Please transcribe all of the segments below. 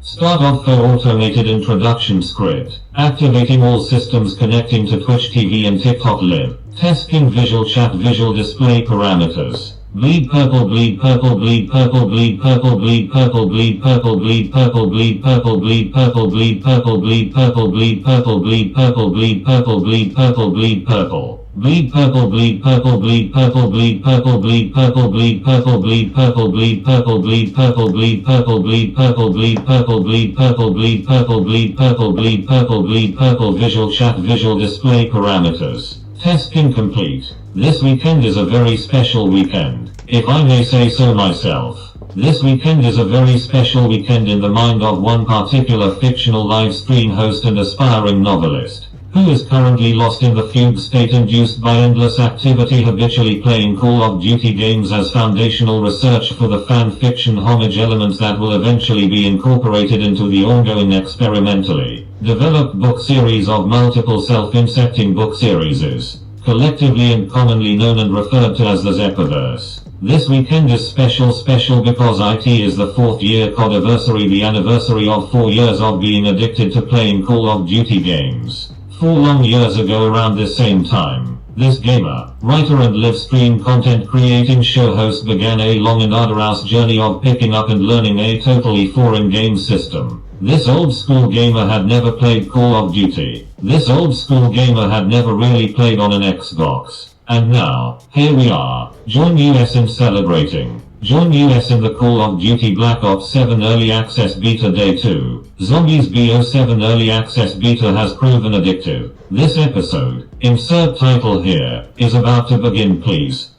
Start off for automated introduction script. Activating all systems connecting to Twitch TV and TikTok Live. Testing visual chat visual display parameters. Bleed purple, bleed purple, bleed purple, bleed purple, bleed purple, bleed purple, bleed purple, bleed purple, bleed purple, bleed purple, bleed purple, bleed purple, bleed purple, bleed purple, bleed purple, bleed purple. Bleed purple, bleed purple, bleed purple, bleed purple, bleed purple, bleed purple, bleed purple, bleed purple, bleed purple, bleed purple, bleed purple, bleed purple, bleed purple, bleed purple, bleed purple, bleed purple, bleed purple, visual chat visual display parameters. Testing complete. This weekend is a very special weekend, if I may say so myself. This weekend is a very special weekend in the mind of one particular fictional live stream host and aspiring novelist, who is currently lost in the fugue state induced by endless activity, habitually playing Call of Duty games as foundational research for the fan fiction homage elements that will eventually be incorporated into the ongoing experimentally developed book series of multiple self-insecting book series, collectively and commonly known and referred to as the Zepaverse. This weekend is special because IT is the 4th year COD aversary, the anniversary of 4 years of being addicted to playing Call of Duty games. 4 long years ago around this same time, this gamer, writer and live stream content creating show host began a long and arduous journey of picking up and learning a totally foreign game system. This old school gamer had never played Call of Duty. This old school gamer had never really played on an Xbox. And now, here we are. Join us in celebrating. Join us in the Call of Duty Black Ops 7 Early Access Beta Day 2. Zombies BO7 Early Access Beta has proven addictive. This episode, insert title here, is about to begin. Please,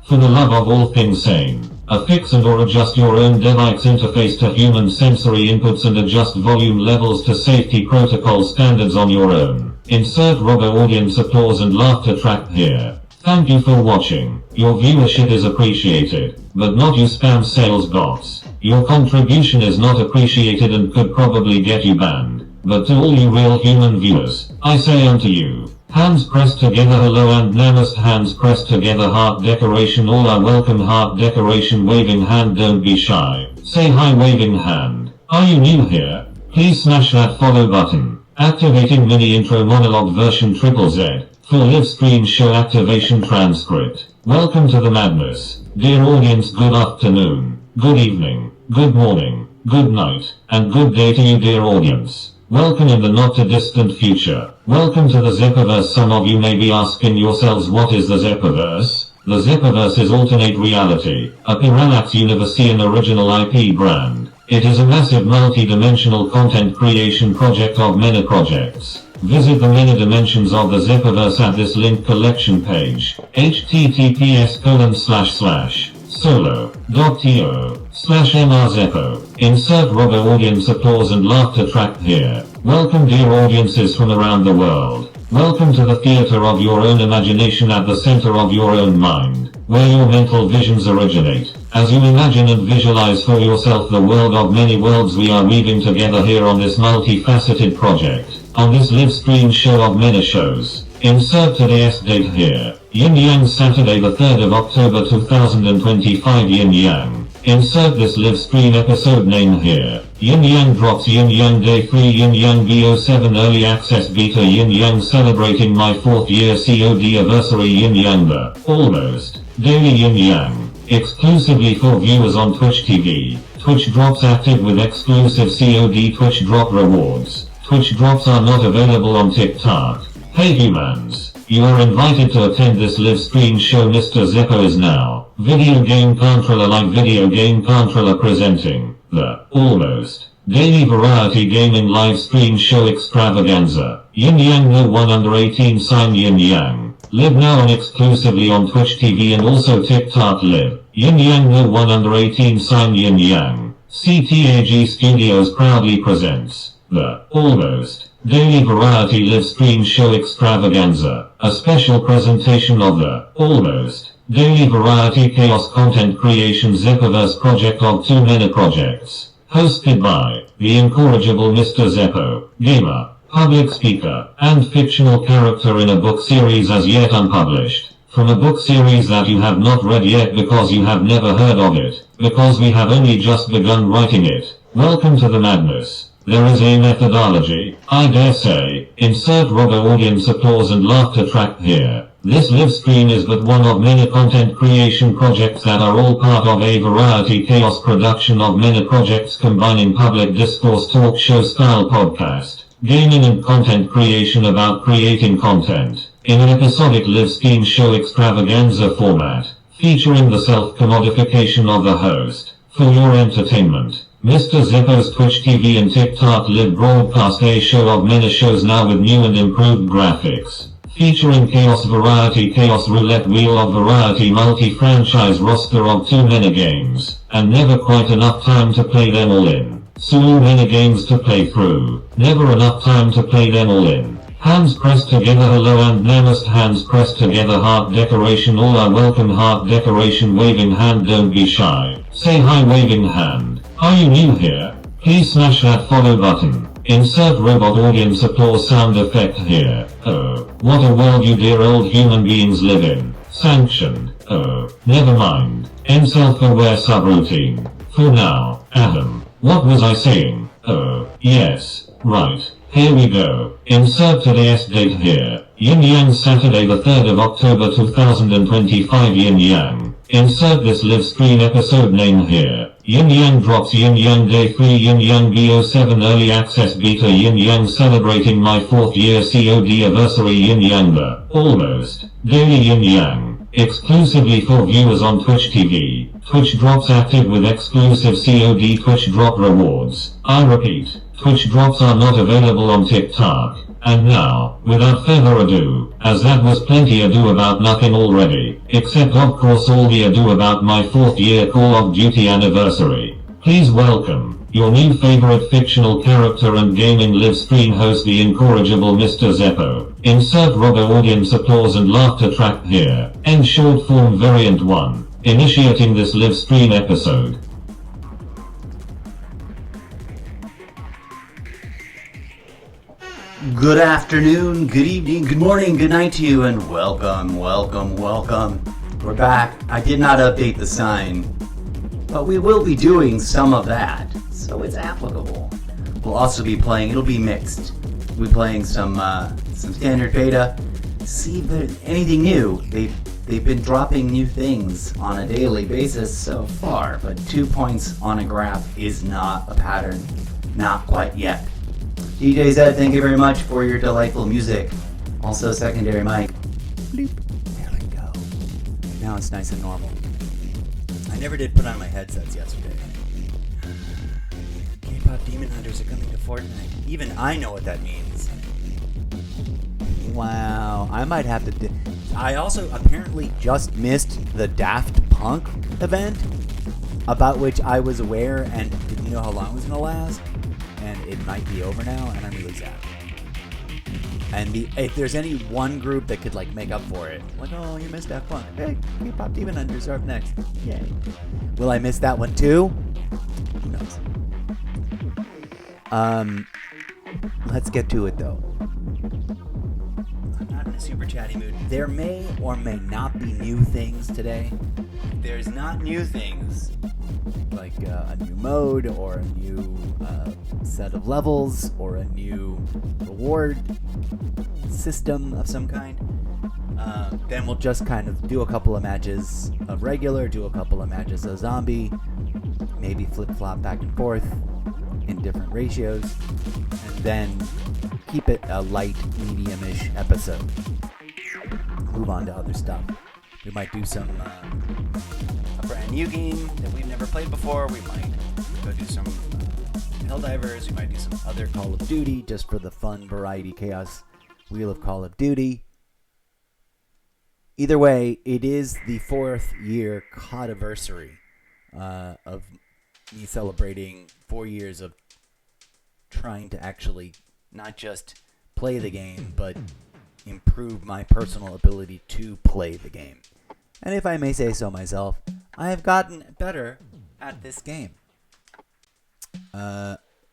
for the love of all things sane, affix and or adjust your own device interface to human sensory inputs and adjust volume levels to safety protocol standards on your own. Insert robo audience applause and laughter track here. Thank you for watching. Your viewership is appreciated, but not you spam sales bots. Your contribution is not appreciated and could probably get you banned. But to all you real human viewers, I say unto you, hands pressed together hello and namaste, hands pressed together heart decoration, all are welcome, heart decoration, waving hand, don't be shy. Say hi waving hand. Are you new here? Please smash that follow button. Activating mini intro monologue version ZZZ. Full live stream show activation transcript. Welcome to the madness. Dear audience, good afternoon, good evening, good morning, good night, and good day to you dear audience. Welcome in the not too distant future. Welcome to the Zepaverse. Some of you may be asking yourselves, what is the Zepaverse? The Zepaverse is alternate reality, a Parallax Universian original IP brand. It is a massive multi-dimensional content creation project of many projects. Visit the many dimensions of the Zepaverse at this link collection page, https://solo.to/mrzepo. Insert robo audience applause and laughter track here. Welcome dear audiences from around the world. Welcome to the theater of your own imagination at the center of your own mind, where your mental visions originate. As you imagine and visualize for yourself the world of many worlds we are weaving together here on this multifaceted project. On this live stream show of many shows. Insert today's date here. Yin Yang Saturday the 3rd of October 2025 Yin Yang. Insert this live stream episode name here. Yin Yang drops Yin Yang Day 3 Yin Yang BO7 Early Access Beta Yin Yang celebrating my 4th year COD aversary Yin Yang the almost daily Yin Yang. Exclusively for viewers on Twitch TV. Twitch drops active with exclusive COD Twitch drop rewards. Twitch drops are not available on TikTok. Hey humans, you are invited to attend this live stream show. Mr. Zeppo is now video game controller like video game controller presenting the almost daily variety gaming live stream show extravaganza. Yin Yang No 1 under 18 sign Yin Yang. Live now on exclusively on Twitch TV and also TikTok Live. Yin Yang No 1 under 18 sign Yin Yang. CTAG Studios proudly presents the almost daily variety live stream show extravaganza, a special presentation of the almost daily variety chaos content creation Zepaverse project of too many projects, hosted by the incorrigible Mr. Zeppo, gamer, public speaker, and fictional character in a book series as yet unpublished. From a book series that you have not read yet because you have never heard of it, because we have only just begun writing it. Welcome to the madness. There is a methodology, I dare say. Insert rubber audience applause and laughter track here. This live stream is but one of many content creation projects that are all part of a variety chaos production of many projects combining public discourse talk show style podcast, gaming and content creation about creating content, in an episodic live stream show extravaganza format, featuring the self-commodification of the host, for your entertainment. Mr. Zippo's Twitch TV and TikTok live broadcast a show of many shows now with new and improved graphics. Featuring Chaos Variety Chaos Roulette Wheel of Variety multi-franchise roster of too many games, and never quite enough time to play them all in. So many games to play through, never enough time to play them all in. Hands pressed together hello and namaste hands pressed together heart decoration all are welcome heart decoration waving hand don't be shy. Say hi waving hand. Are you new here? Please smash that follow button. Insert robot audience applause sound effect here. Oh, what a world you dear old human beings live in. Sanctioned. Oh, never mind. End self-aware subroutine. For now, Adam. What was I saying? Oh, yes. Right. Here we go. Insert today's date here. Yin Yang Saturday the 3rd of October 2025 Yin Yang. Insert this live stream episode name here. Yin Yang drops Yin Yang Day 3 Yin Yang BO7 Early Access Beta Yin Yang celebrating my 4th year COD aversary Yin Yang the almost daily Yin Yang. Exclusively for viewers on Twitch TV. Twitch drops active with exclusive COD Twitch drop rewards. I repeat, Twitch drops are not available on TikTok. And now, without further ado, as that was plenty ado about nothing already, except of course all the ado about my 4th year Call of Duty anniversary. Please welcome, your new favorite fictional character and gaming live stream host the incorrigible Mr. Zeppo. Insert rubber audience applause and laughter track here. End short form variant 1. Initiating this live stream episode. Good afternoon, good evening, good morning, good night to you, and welcome. We're back. I did not update the sign, but we will be doing some of that, so it's applicable. We'll also be playing, it'll be mixed. We'll be playing some standard beta, see if there's anything new. They've been dropping new things on a daily basis so far, but 2 points on a graph is not a pattern, not quite yet. DJ Zed, thank you very much for your delightful music. Also, secondary mic. Bloop. There we go. Now it's nice and normal. I never did put on my headsets yesterday. K-pop Demon Hunters are coming to Fortnite. Even I know what that means. Wow. I might have to... I also apparently just missed the Daft Punk event, about which I was aware and didn't know how long it was going to last. And it might be over now, and I'm really sad. And if there's any one group that could make up for it, oh, you missed that one. Hey, K-pop Demon Hunters are up next. Yay. Will I miss that one too? Who knows? Let's get to it though. I'm not in a super chatty mood. There may or may not be new things today. If there's not new things, like a new mode or a new set of levels or a new reward system of some kind, then we'll just kind of do a couple of matches of regular, do a couple of matches of zombie, maybe flip-flop back and forth in different ratios, and then keep it a light, medium-ish episode. Move on to other stuff. We might do some a brand new game that we've never played before. We might go do some Helldivers. We might do some other Call of Duty just for the fun, variety, chaos wheel of Call of Duty. Either way, it is the 4th year COD aversary of me celebrating 4 years of trying to actually not just play the game, but improve my personal ability to play the game. And if I may say so myself, I have gotten better at this game.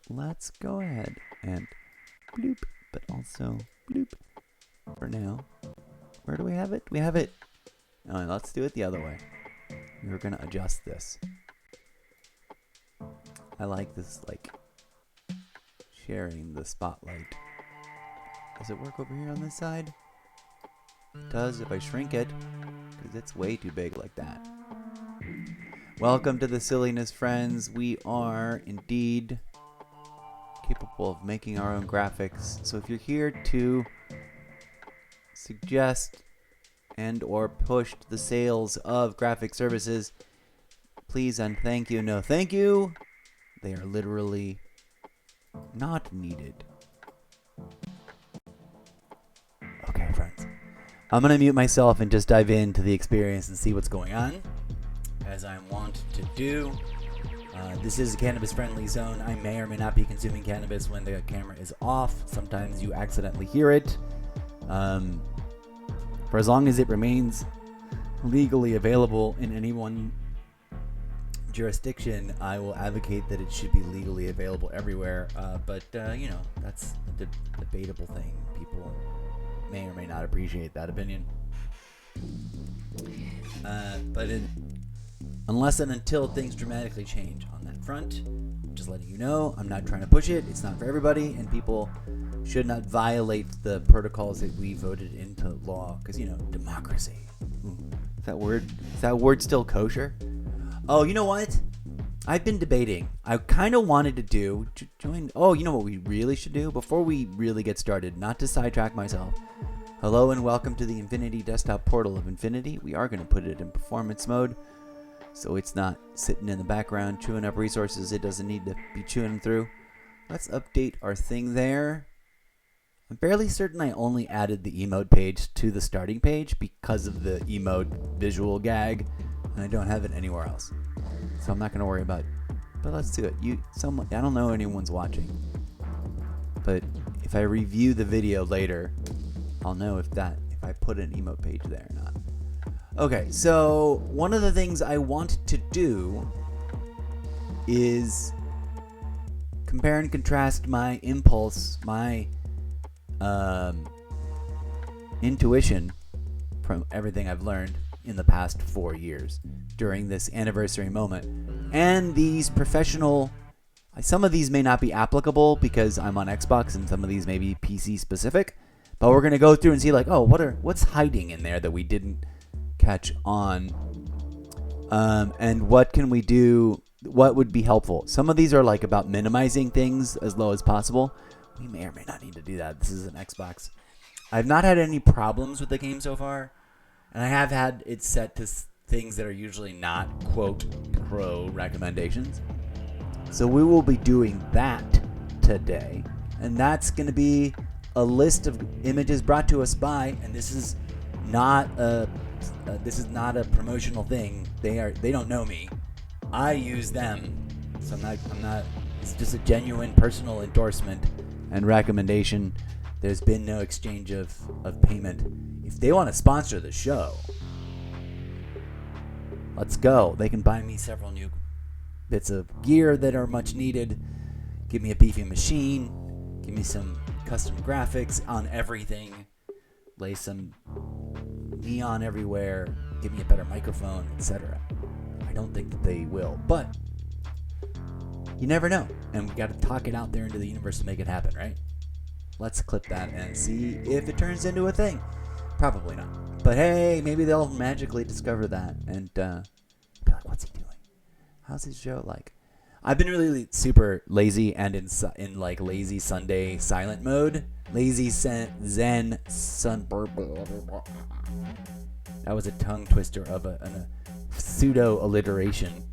Let's go ahead and bloop, but also bloop for now. Where do we have it? We have it. Oh, let's do it the other way. We're going to adjust this. I like this, like, sharing the spotlight. Does it work over here on this side? It does if I shrink it, because it's way too big like that. Welcome to the silliness, friends. We are indeed capable of making our own graphics. So if you're here to suggest and or push the sales of graphic services, please and thank you. No, thank you. They are literally not needed. Okay, friends. I'm going to mute myself and just dive into the experience and see what's going on, as I want to do. This is a cannabis-friendly zone. I may or may not be consuming cannabis when the camera is off. Sometimes you accidentally hear it. For as long as it remains legally available in any one jurisdiction, I will advocate that it should be legally available everywhere. But that's a debatable thing. People may or may not appreciate that opinion. Unless and until things dramatically change on that front, I'm just letting you know, I'm not trying to push it. It's not for everybody, and people should not violate the protocols that we voted into law, because, democracy. Ooh, is that word still kosher? Oh, you know what? I've been debating. I kind of wanted to join. Oh, you know what we really should do before we really get started? Not to sidetrack myself. Hello and welcome to the Infinity desktop portal of Infinity. We are going to put it in performance mode, so it's not sitting in the background chewing up resources it doesn't need to be chewing through. Let's update our thing there. I'm fairly certain I only added the emote page to the starting page because of the emote visual gag, and I don't have it anywhere else. So I'm not going to worry about it. But let's do it. I don't know anyone's watching, but if I review the video later, I'll know if I put an emote page there or not. Okay, so one of the things I want to do is compare and contrast my impulse, my intuition from everything I've learned in the past 4 years during this anniversary moment, and these professional. Some of these may not be applicable because I'm on Xbox, and some of these may be PC specific. But we're gonna go through and see, like, what's hiding in there that we didn't catch on, and what can we do? What would be helpful? Some of these are like about minimizing things as low as possible. We may or may not need to do that. This is an Xbox. I've not had any problems with the game so far, and I have had it set to things that are usually not, quote, pro recommendations. So we will be doing that today, and that's going to be a list of images brought to us by, and this is not a promotional thing. They don't know me. I use them, so I'm not. It's just a genuine personal endorsement and recommendation. There's been no exchange of payment. If they want to sponsor the show, let's go. They can buy me several new bits of gear that are much needed. Give me a beefy machine. Give me some custom graphics on everything. Lay some neon everywhere. Give me a better microphone, etc. I don't think that they will, but you never know. And we got to talk it out there into the universe to make it happen, right? Let's clip that and see if it turns into a thing. Probably not. But hey, maybe they'll magically discover that and be like, what's he doing? How's his show like? I've been really super lazy and in like lazy Sunday silent mode. Lazy Zen Sun. That was a tongue twister of a pseudo alliteration.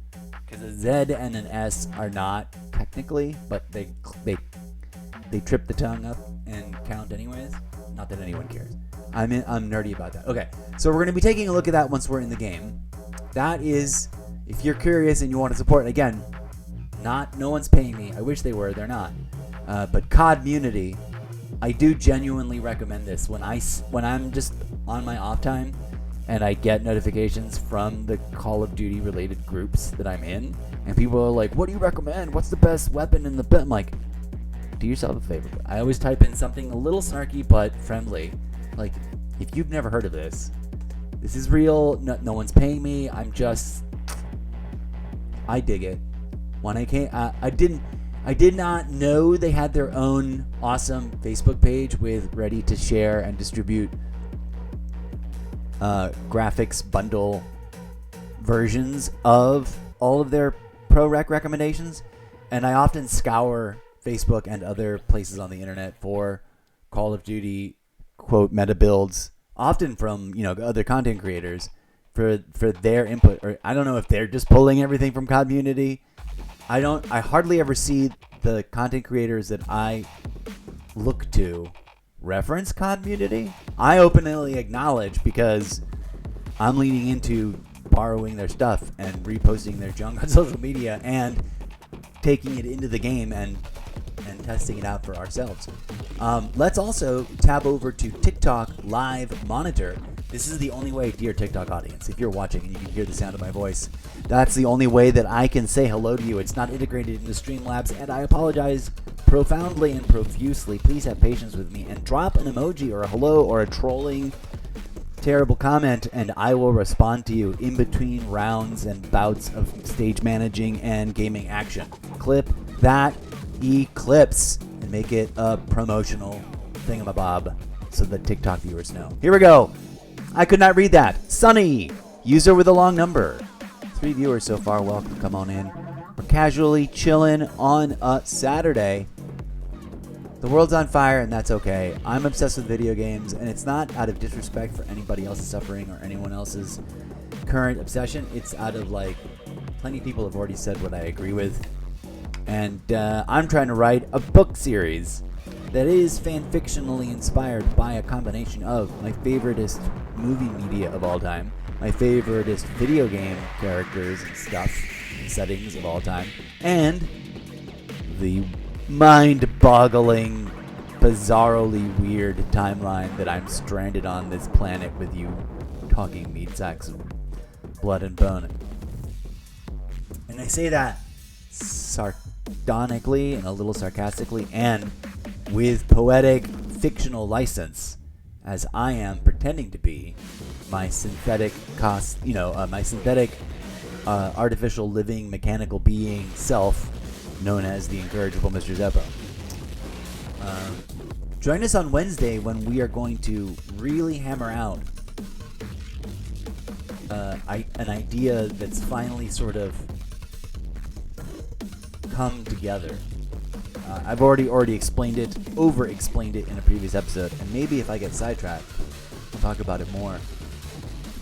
Because a Z and an S are not technically, but they trip the tongue up and count anyways. Not that anyone cares. I'm nerdy about that. Okay, so we're going to be taking a look at that once we're in the game. That is, if you're curious and you want to support, again, no one's paying me. I wish they were. They're not. But COD Munity, I do genuinely recommend this. When I'm just on my off time and I get notifications from the Call of Duty related groups that I'm in, and people are like, what do you recommend? What's the best weapon in the bit? I'm like, do yourself a favor. I always type in something a little snarky but friendly. Like, if you've never heard of this is real. No one's paying me. I dig it. When I came, I did not know they had their own awesome Facebook page with ready to share and distribute graphics bundle versions of all of their pro rec recommendations. And I often scour Facebook and other places on the internet for Call of Duty quote meta builds, often from other content creators for their input. Or I don't know if they're just pulling everything from community. I hardly ever see the content creators that I look to reference community. I openly acknowledge because I'm leaning into borrowing their stuff and reposting their junk on social media and taking it into the game and testing it out for ourselves. Let's also tab over to TikTok Live Monitor. This is the only way, dear TikTok audience, if you're watching and you can hear the sound of my voice, that's the only way that I can say hello to you. It's not integrated into Streamlabs, and I apologize profoundly and profusely. Please have patience with me and drop an emoji or a hello or a trolling terrible comment, and I will respond to you in between rounds and bouts of stage managing and gaming action. Clip that eclipse and make it a promotional thingamabob so that TikTok viewers know. Here we go. I could not read that. Sunny, user with a long number. 3 viewers so far. Welcome. Come on in. We're casually chilling on a Saturday. The world's on fire, and that's okay. I'm obsessed with video games, and it's not out of disrespect for anybody else's suffering or anyone else's current obsession. It's out of, plenty of people have already said what I agree with. And I'm trying to write a book series that is fan-fictionally inspired by a combination of my favoriteest movie media of all time, my favoriteest video game characters and stuff, and settings of all time, and the mind-boggling, bizarrely weird timeline that I'm stranded on this planet with you talking meat sacks and blood and bone. And I say that sardonically and a little sarcastically and with poetic fictional license, as I am pretending to be my synthetic artificial living mechanical being self, known as the incorrigible Mr. Zeppo. Join us on Wednesday when we are going to really hammer out an idea that's finally sort of come together. I've already over-explained it in a previous episode, and maybe if I get sidetracked, I'll talk about it more.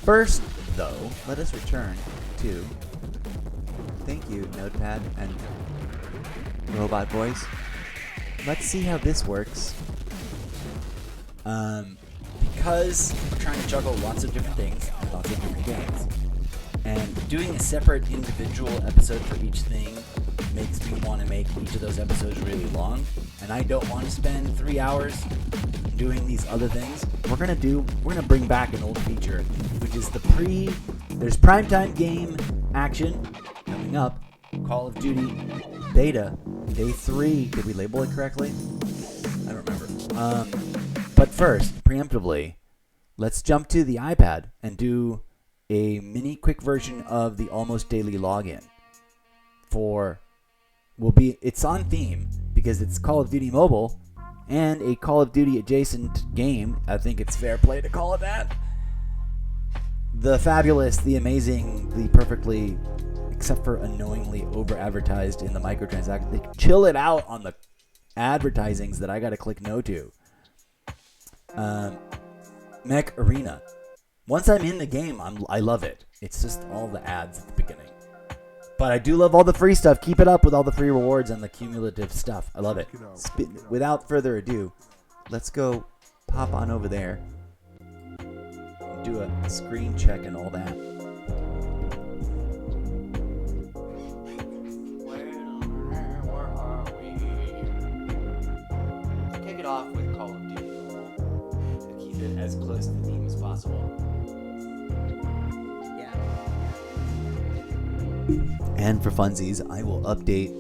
First, though, let us return to... Thank you, Notepad and Robot Voice. Let's see how this works. Because we're trying to juggle lots of different things and lots of different games, and doing a separate individual episode for each thing makes me want to make each of those episodes really long, and I don't want to spend 3 hours doing these other things. We're gonna bring back an old feature, which is there's primetime game action coming up, Call of Duty beta, day 3. Did we label it correctly? I don't remember. But first, preemptively, let's jump to the iPad and do a mini quick version of the almost daily login. It's on theme because it's Call of Duty Mobile and a Call of Duty adjacent game. I think it's fair play to call it that. The fabulous, the amazing, the perfectly, except for annoyingly over-advertised in the microtransactions. They chill it out on the advertisings that I gotta click no to. Mech Arena. Once I'm in the game, I love it. It's just all the ads at the beginning. But I do love all the free stuff. Keep it up with all the free rewards and the cumulative stuff. I love it. Without further ado, let's go pop on over there and do a screen check and all that. Where are we? Kick it off with Call of Duty. To keep it as close to the theme as possible. And for funsies, I will update.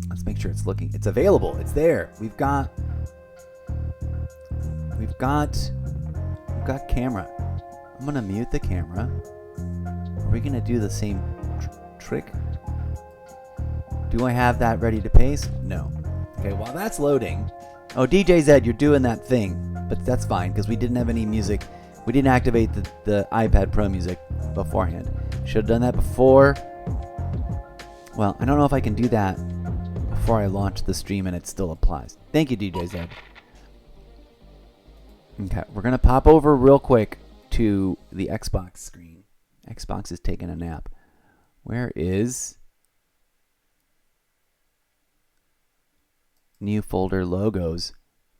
Let's make sure it's looking. It's available. It's there. We've got camera. I'm gonna mute the camera. Are we gonna do the same trick? Do I have that ready to paste? No. Okay, while that's loading... Oh, DJ Zed, you're doing that thing. But that's fine, because we didn't have any music. We didn't activate the iPad Pro music beforehand. Should have done that before. Well, I don't know if I can do that before I launch the stream and it still applies. Thank you, DJ Zed. Okay, we're going to pop over real quick to the Xbox screen. Xbox is taking a nap. Where is new folder logos?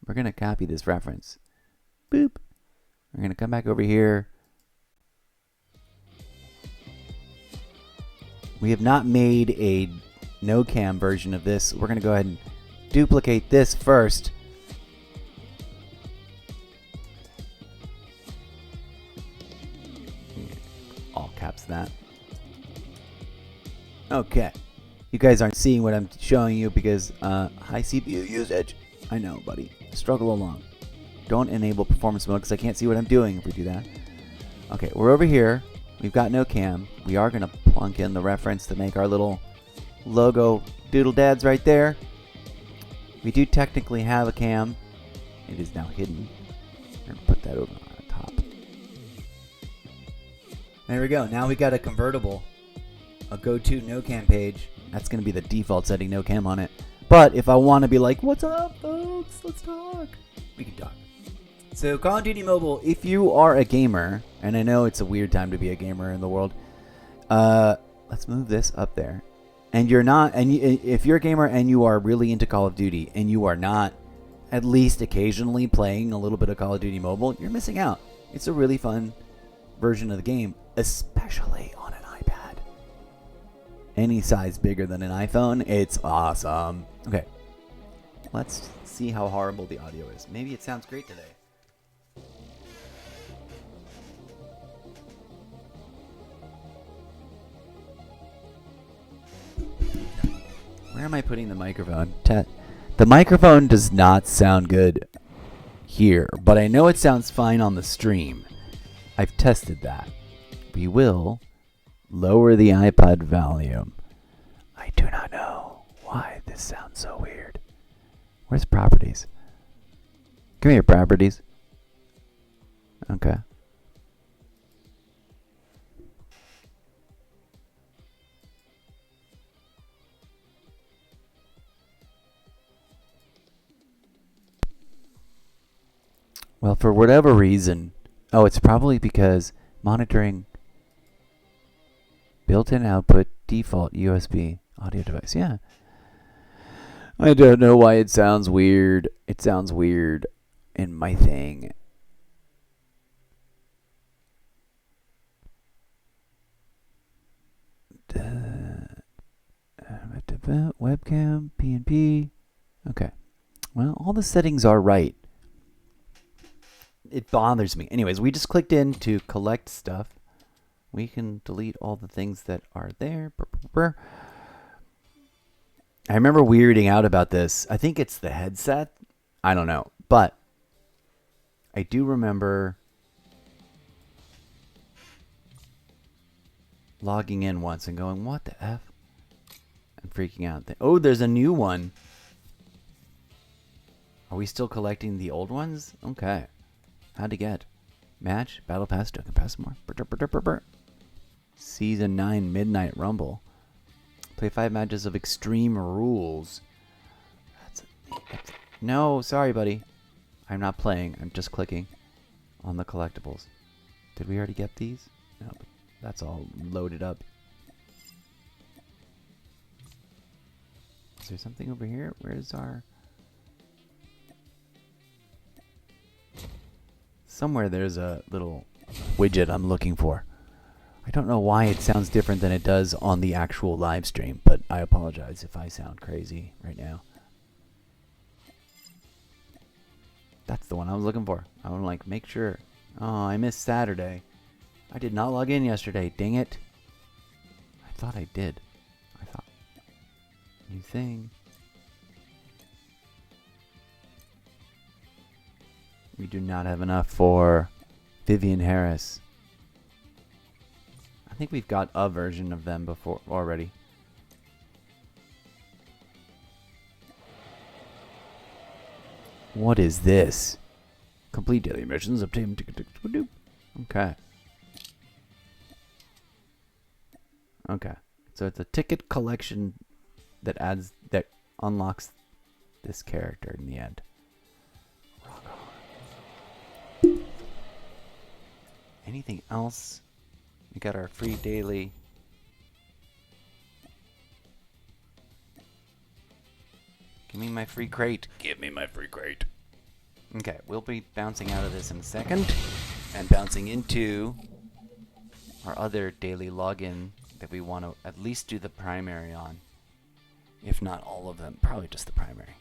We're going to copy this reference. Boop. We're going to come back over here. We have not made a no cam version of this. We're going to go ahead and duplicate this first. All caps that. Okay. You guys aren't seeing what I'm showing you because high CPU usage. I know, buddy. Struggle along. Don't enable performance mode because I can't see what I'm doing if we do that. Okay, we're over here. We've got no cam. We are going to plunk in the reference to make our little logo doodle dads right there. We do technically have a cam. It is now hidden. We're going to put that over on top. There we go. Now we got a convertible. A go-to no cam page. That's going to be the default setting, no cam on it. But if I want to be like, what's up, folks? Let's talk. We can talk. So Call of Duty Mobile, if you are a gamer, and I know it's a weird time to be a gamer in the world, let's move this up there. And you're not, and if you're a gamer and you are really into Call of Duty, and you are not at least occasionally playing a little bit of Call of Duty Mobile, you're missing out. It's a really fun version of the game, especially on an iPad. Any size bigger than an iPhone, it's awesome. Okay, let's see how horrible the audio is. Maybe it sounds great today. Where am I putting the microphone? The microphone does not sound good here, but I know it sounds fine on the stream. I've tested that. We will lower the iPod volume. I do not know why this sounds so weird. Where's properties? Come here, properties. Okay. Well, for whatever reason, it's probably because monitoring built-in output default USB audio device. Yeah. I don't know why it sounds weird. It sounds weird in my thing. Webcam, PNP. Okay. Well, all the settings are right. It bothers me. Anyways, we just clicked in to collect stuff. We can delete all the things that are there. I remember weirding out about this. I think it's the headset. I don't know. But I do remember logging in once and going, what the F? And freaking out. Oh, there's a new one. Are we still collecting the old ones? Okay. How'd to get? Match, Battle Pass, Token Pass, more. Season 9 Midnight Rumble. Play 5 matches of Extreme Rules. No, sorry, buddy. I'm not playing. I'm just clicking on the collectibles. Did we already get these? No, but that's all loaded up. Is there something over here? Where's our... Somewhere there's a little widget I'm looking for. I don't know why it sounds different than it does on the actual live stream, but I apologize if I sound crazy right now. That's the one I was looking for. I want to like make sure. Oh, I missed Saturday. I did not log in yesterday. Dang it. I thought I did. I thought. New thing. We do not have enough for Vivian Harris. I think we've got a version of them before already. What is this? Complete daily missions. Obtain ticket. Okay. Okay. So it's a ticket collection that unlocks this character in the end. Anything else? We got our free daily. Give me my free crate. Give me my free crate. Okay, we'll be bouncing out of this in a second and bouncing into our other daily login that we want to at least do the primary on. If not all of them, probably just the primary.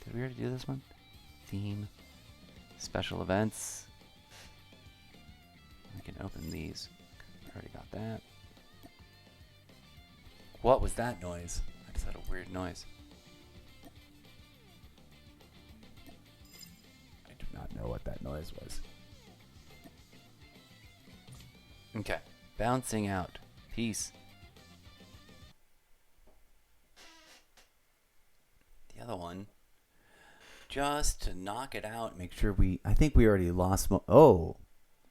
Did we already do this one? Theme, special events. We can open these. I already got that. What was that noise? I just had a weird noise. I do not know what that noise was. Okay, bouncing out. Peace. The other one, just to knock it out, make sure I think we already lost.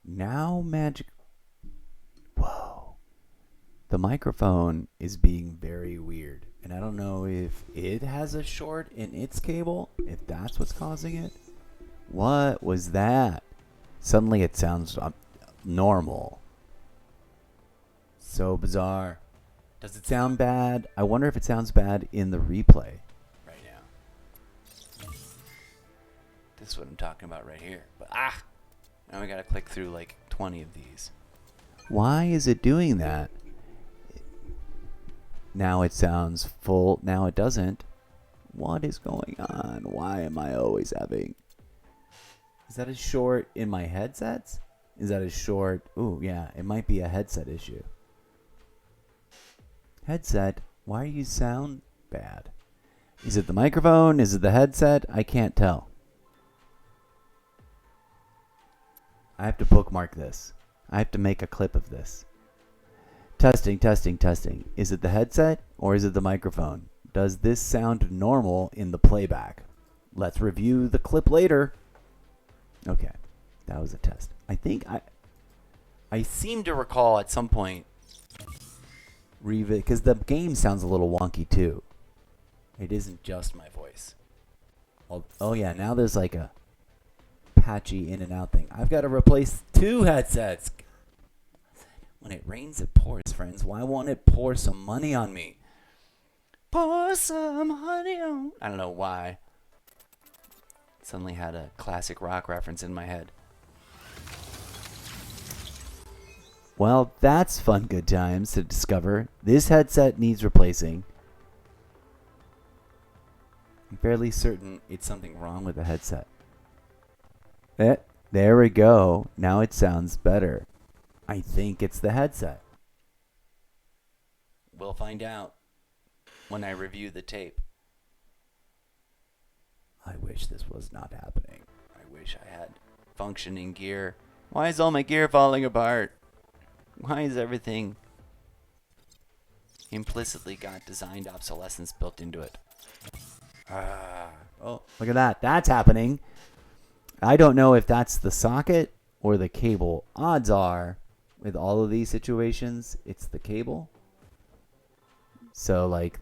Now magic. Whoa. The microphone is being very weird. And I don't know if it has a short in its cable, if that's what's causing it. What was that? Suddenly it sounds normal. So bizarre. Does it sound bad? I wonder if it sounds bad in the replay right now. This is what I'm talking about right here. But now we gotta click through like 20 of these. Why is it doing that? Now it sounds full. Now it doesn't. What is going on? Why am I always having... Is that a short in my headsets? Is that a short... Ooh, yeah. It might be a headset issue. Headset? Why do you sound bad? Is it the microphone? Is it the headset? I can't tell. I have to bookmark this. I have to make a clip of this. Testing, testing, testing. Is it the headset or is it the microphone? Does this sound normal in the playback? Let's review the clip later. Okay, that was a test. I think I seem to recall at some point because the game sounds a little wonky too. It isn't just my voice. Oh yeah, now there's like a patchy in and out thing. I've got to replace 2 headsets. When it rains, it pours, friends. Why won't it pour some money on me? Pour some honey on... I don't know why. Suddenly had a classic rock reference in my head. Well, that's fun, good times to discover. This headset needs replacing. I'm fairly certain it's something wrong with the headset. There we go. Now it sounds better. I think it's the headset. We'll find out when I review the tape. I wish this was not happening. I wish I had functioning gear. Why is all my gear falling apart? Why is everything implicitly got designed obsolescence built into it? Oh, look at that. That's happening. I don't know if that's the socket or the cable. Odds are, with all of these situations, it's the cable. So, like,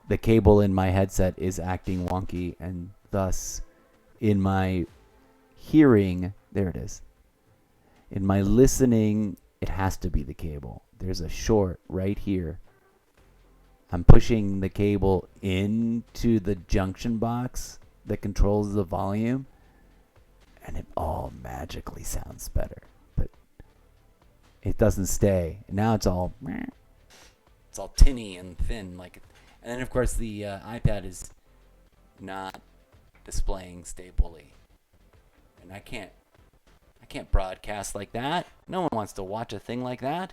the cable in my headset is acting wonky, and thus, in my hearing, there it is. In my listening, it has to be the cable. There's a short right here. I'm pushing the cable into the junction box that controls the volume, and it all magically sounds better. But it doesn't stay. Now it's all tinny and thin, and then of course the iPad is not displaying stably, and I can't broadcast like that. No one wants to watch a thing like that.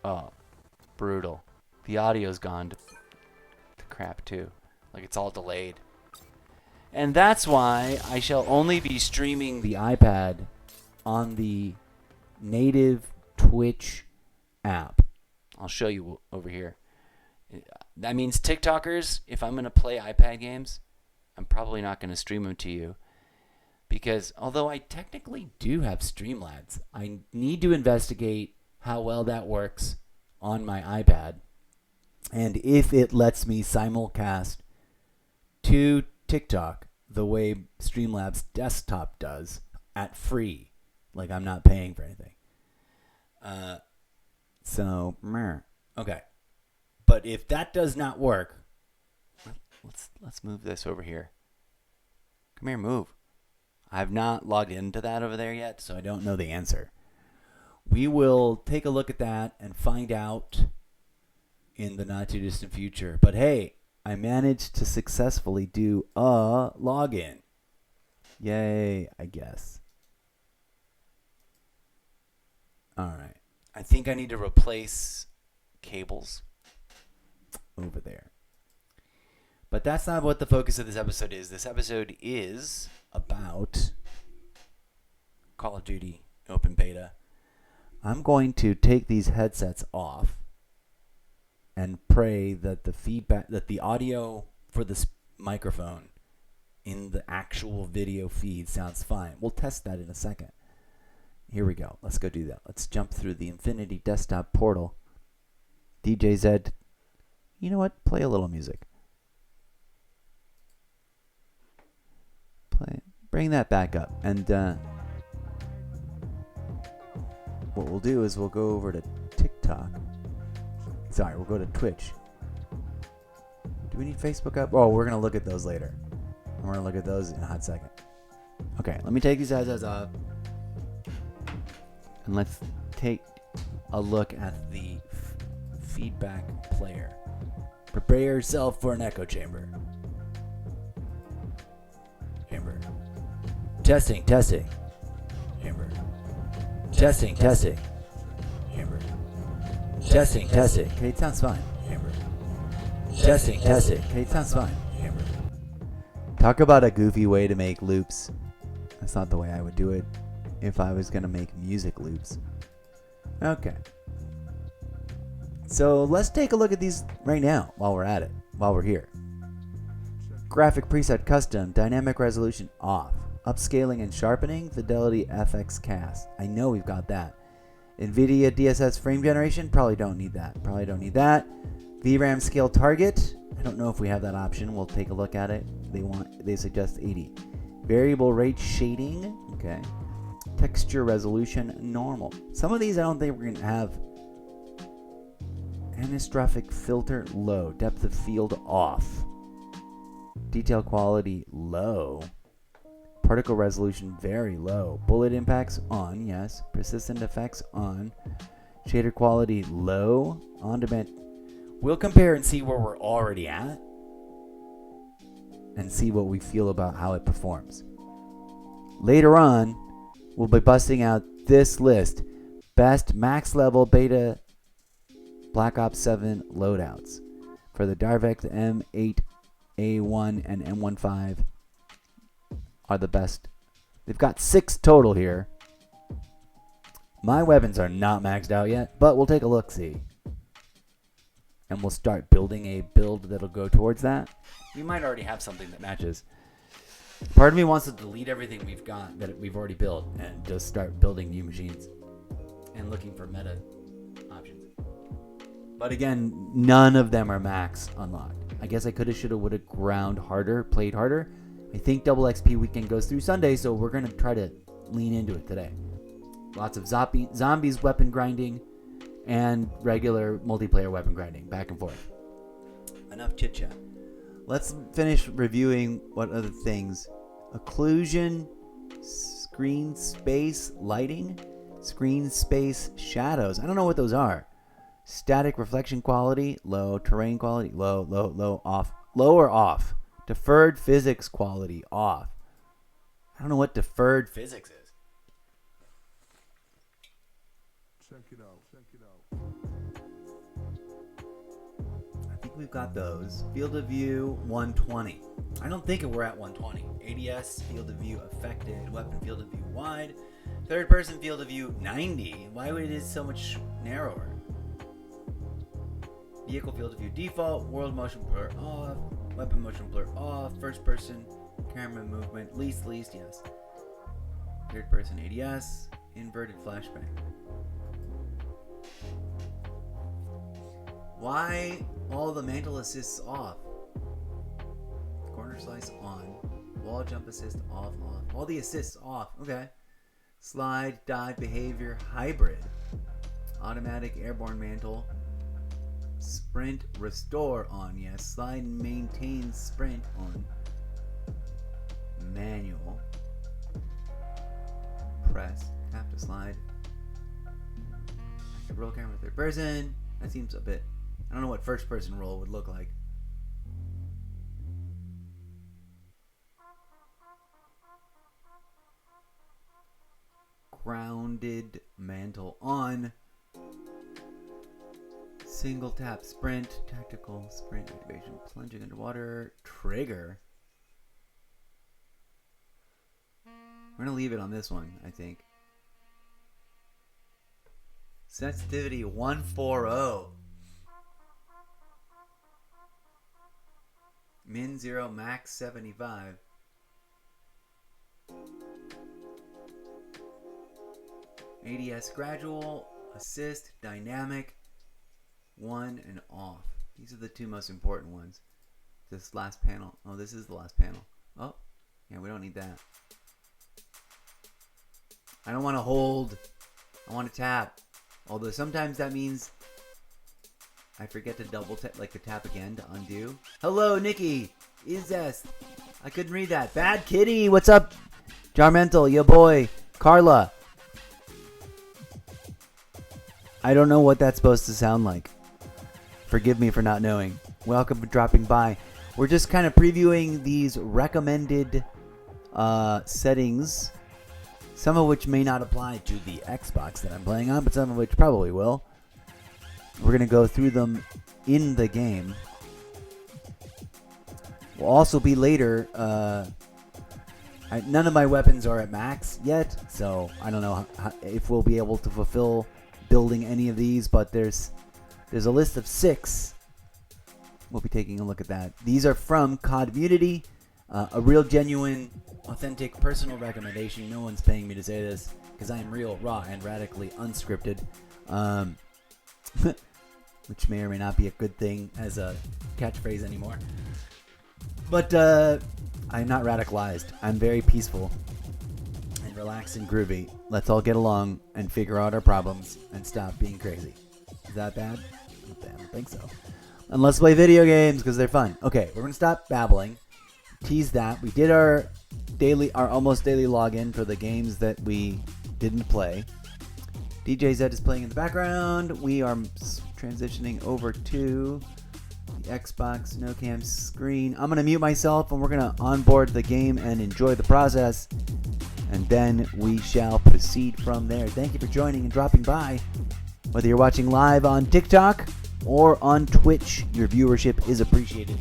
Oh, brutal. The audio's gone to crap too. Like, it's all delayed. And that's why I shall only be streaming the iPad on the native Twitch app. I'll show you over here. That means TikTokers, if I'm going to play iPad games, I'm probably not going to stream them to you. Because although I technically do have Streamlabs, I need to investigate how well that works on my iPad. And if it lets me simulcast to TikTok the way Streamlabs desktop does at free. Like I'm not paying for anything. Okay. But if that does not work, let's move this over here. Come here, move. I've not logged into that over there yet, so I don't know the answer. We will take a look at that and find out in the not too distant future. But hey, I managed to successfully do a login. Yay, I guess. All right. I think I need to replace cables over there. But that's not what the focus of this episode is. This episode is about Call of Duty Open Beta. I'm going to take these headsets off and pray that the audio for this microphone in the actual video feed sounds fine. We'll test that in a second. Here we go. Let's go do that. Let's jump through the Infinity Desktop portal. DJ Zed, you know what? Play a little music. Bring that back up. And what we'll do is we'll go over to TikTok. Sorry, we'll go to Twitch. Do we need Facebook up? Oh, we're going to look at those later. We're going to look at those in a hot second. Okay, let me take these headsets off. And let's take a look at the feedback player. Prepare yourself for an echo chamber. Chamber. Testing. Chamber. Testing. Chamber. Testing. Okay, it sounds fine. Chamber. Testing. Okay, it sounds fine. Chamber. Talk about a goofy way to make loops. That's not the way I would do it if I was going to make music loops. Okay. So let's take a look at these right now while we're at it, while we're here. Graphic preset custom, dynamic resolution off. Upscaling and sharpening, fidelity FX cast. I know we've got that. NVIDIA DSS frame generation, probably don't need that. VRAM scale target, I don't know if we have that option. We'll take a look at it. They suggest 80. Variable rate shading, okay. Texture resolution normal. Some of these I don't think we're going to have. Anistrophic filter low. Depth of field off. Detail quality low. Particle resolution very low. Bullet impacts on, yes. Persistent effects on. Shader quality low. On demand. We'll compare and see where we're already at. And see what we feel about how it performs. Later on, we'll be busting out this list. Best max level beta Black Ops 7 loadouts. For the Direct M8, A1, and M15 are the best. They've got 6 total here. My weapons are not maxed out yet, but we'll take a look-see. And we'll start building a build that'll go towards that. We might already have something that matches. Part of me wants to delete everything we've got that we've already built and just start building new machines and looking for meta options. But again, none of them are max unlocked. I guess I coulda, shoulda, woulda ground harder, played harder. I think double XP weekend goes through Sunday, so we're going to try to lean into it today. Lots of zombies weapon grinding and regular multiplayer weapon grinding, back and forth. Enough chit chat. Let's finish reviewing what other things. Occlusion, screen space lighting, screen space shadows. I don't know what those are. Static reflection quality, low. Terrain quality, low, off. Low or off. Deferred physics quality, off. I don't know what deferred physics is. Check it out. I think we've got those. Field of view 120. I don't think we're at 120. ADS field of view affected. Weapon field of view wide. Third person field of view 90. Why would it is so much narrower? Vehicle field of view default, world motion blur off, weapon motion blur off, first person, camera movement, least, yes. Third person ADS, inverted flashbang. Why all the mantle assists off? Corner slice on, wall jump assist off. All the assists off, okay. Slide, dive, behavior, hybrid. Automatic airborne mantle. Sprint, restore on, yes. Slide and maintain sprint on. Manual. Press, tap to slide. Active roll camera third person. That seems a bit, I don't know what first person roll would look like. Grounded mantle on. Single tap sprint, tactical sprint activation, plunging underwater, trigger. We're gonna leave it on this one, I think. Sensitivity 140. Min 0, max 75. ADS gradual, assist, dynamic, 1 and off. These are the two most important ones. This last panel. Oh, this is the last panel. Oh, yeah, we don't need that. I don't want to hold. I want to tap. Although sometimes that means I forget to double tap, like to tap again to undo. Hello, Nikki. Izest. I couldn't read that. Bad Kitty. What's up? Jarmental, your boy. Carla. I don't know what that's supposed to sound like. Forgive me for not knowing. Welcome for dropping by. We're just kind of previewing these recommended settings, some of which may not apply to the Xbox that I'm playing on, but some of which probably will. We're going to go through them in the game. We'll also be later. None of my weapons are at max yet, so I don't know if we'll be able to fulfill building any of these, but there's a list of 6. We'll be taking a look at that. These are from COD Community, a real genuine, authentic, personal recommendation. No one's paying me to say this because I am real, raw, and radically unscripted, which may or may not be a good thing as a catchphrase anymore. But I'm not radicalized. I'm very peaceful and relaxed and groovy. Let's all get along and figure out our problems and stop being crazy. Is that bad? I don't think so. And let's play video games because they're fun. Okay, we're gonna stop babbling. Tease that. We did our almost daily login for the games that we didn't play. DJ Zed is playing in the background. We are transitioning over to the Xbox no cam screen. I'm gonna mute myself and we're gonna onboard the game and enjoy the process, and then we shall proceed from there. Thank you for joining and dropping by. Whether you're watching live on TikTok or on Twitch, your viewership is appreciated.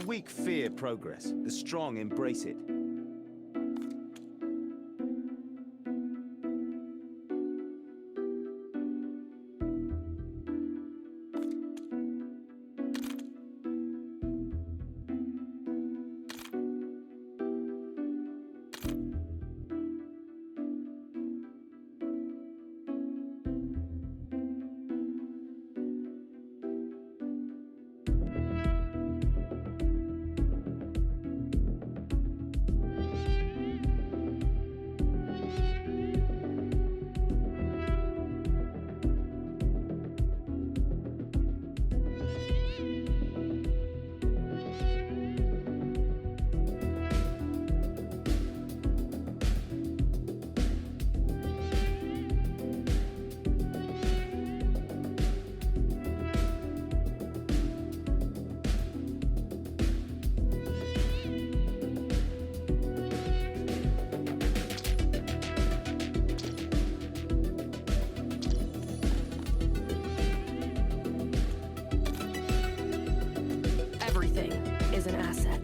weak fear progress. The strong embrace it. Everything is an asset.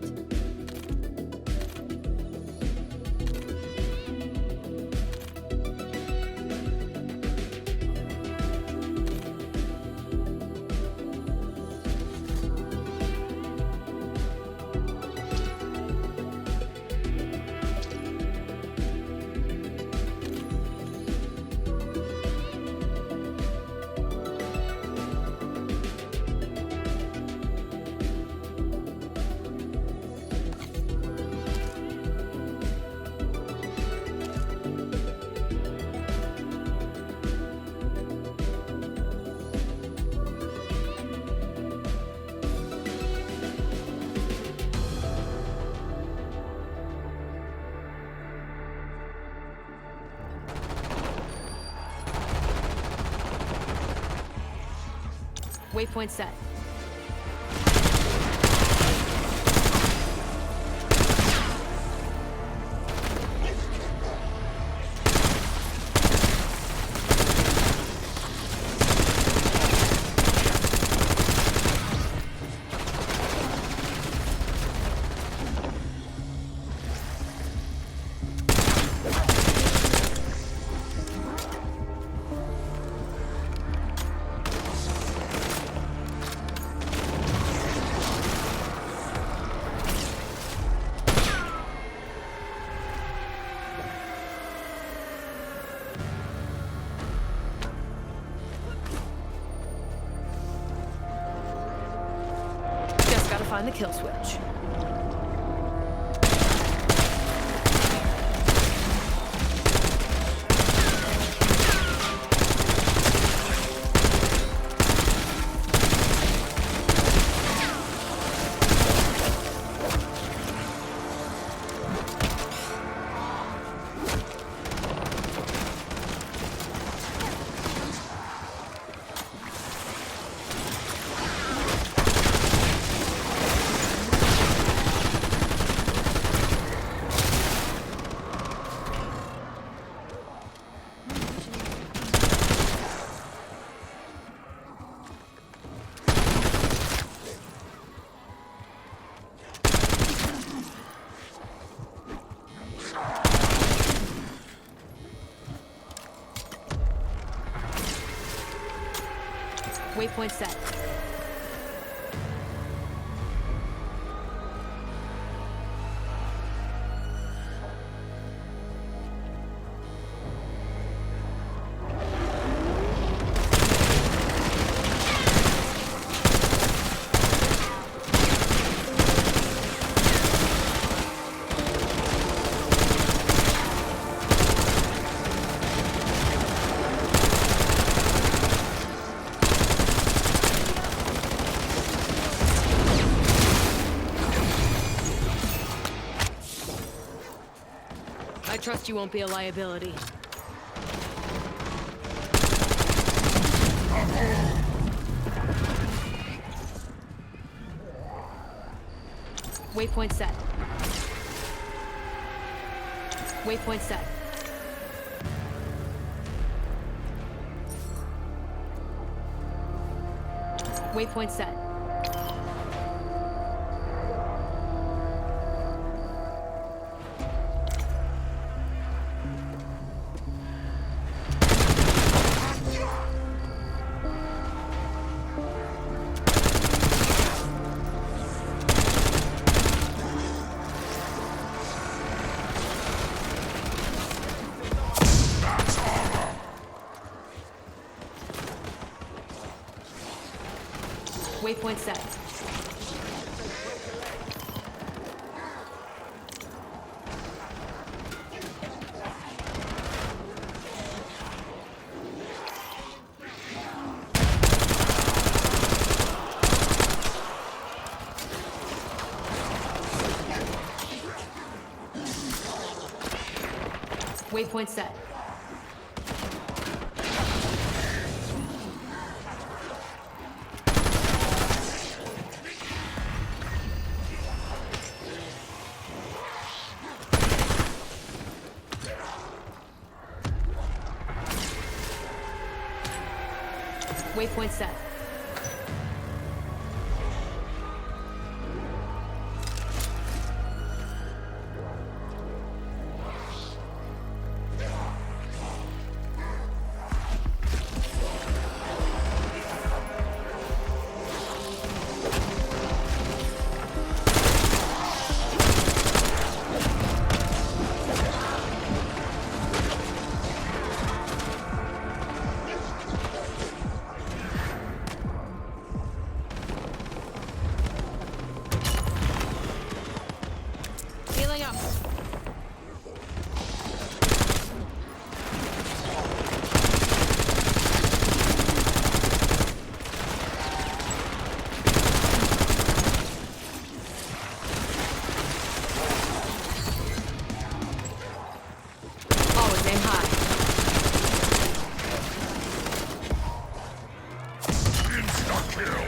Waypoint set. Gotta find the kill switch. Waypoint set. I trust you won't be a liability. Waypoint set. Waypoint set. Waypoint set. Waypoint set. Waypoint set. Waypoint set. Healing up. Always aim high. Insta-kill!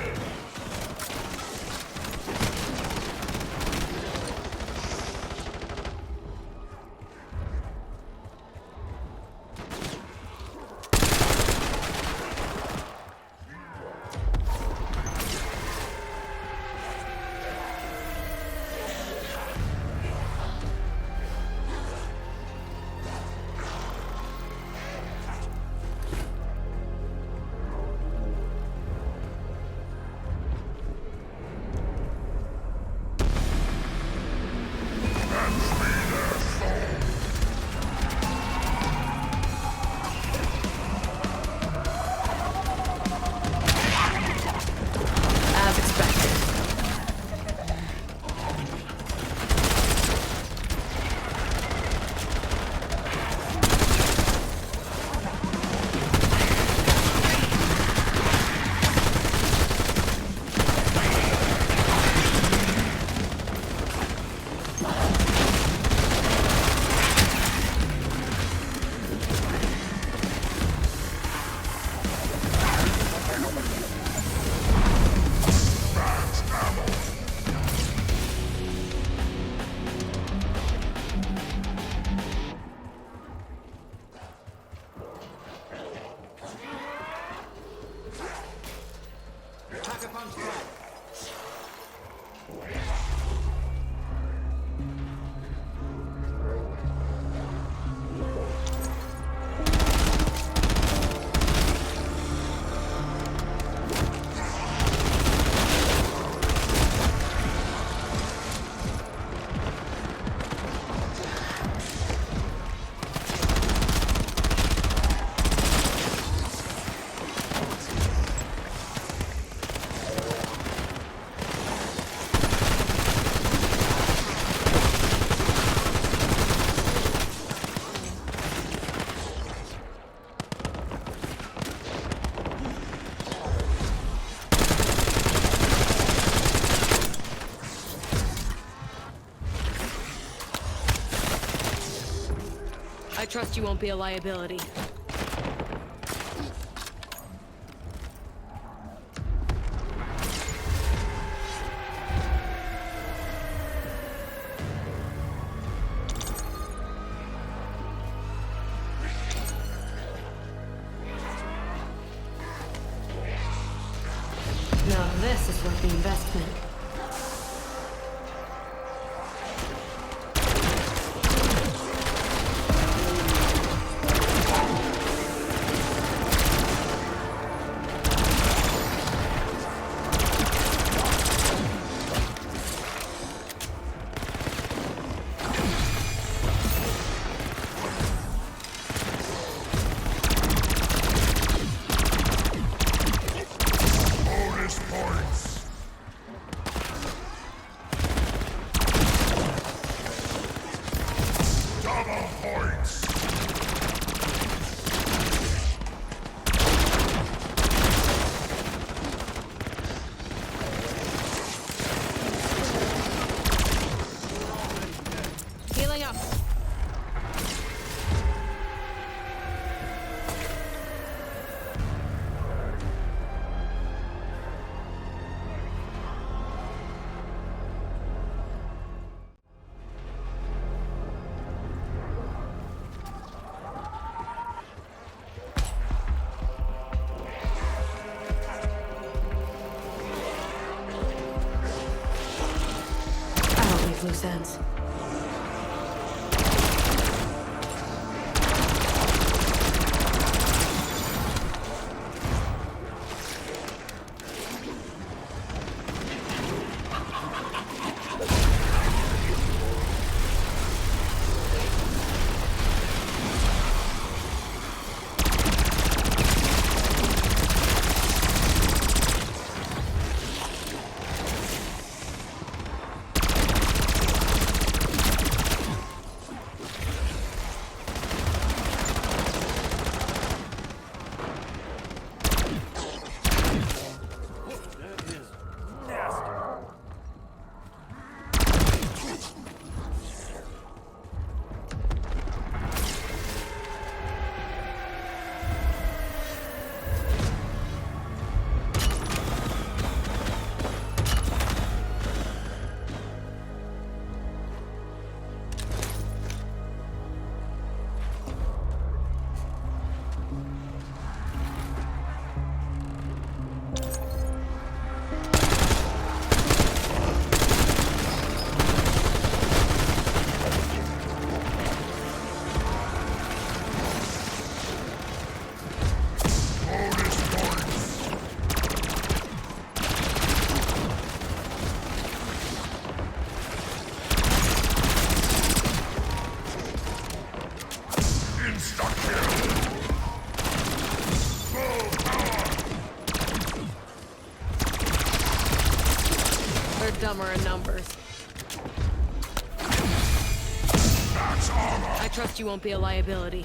As expected. I trust you won't be a liability. Now this is worth the investment. Bonus points! sense. They're dumber in numbers. I trust you won't be a liability.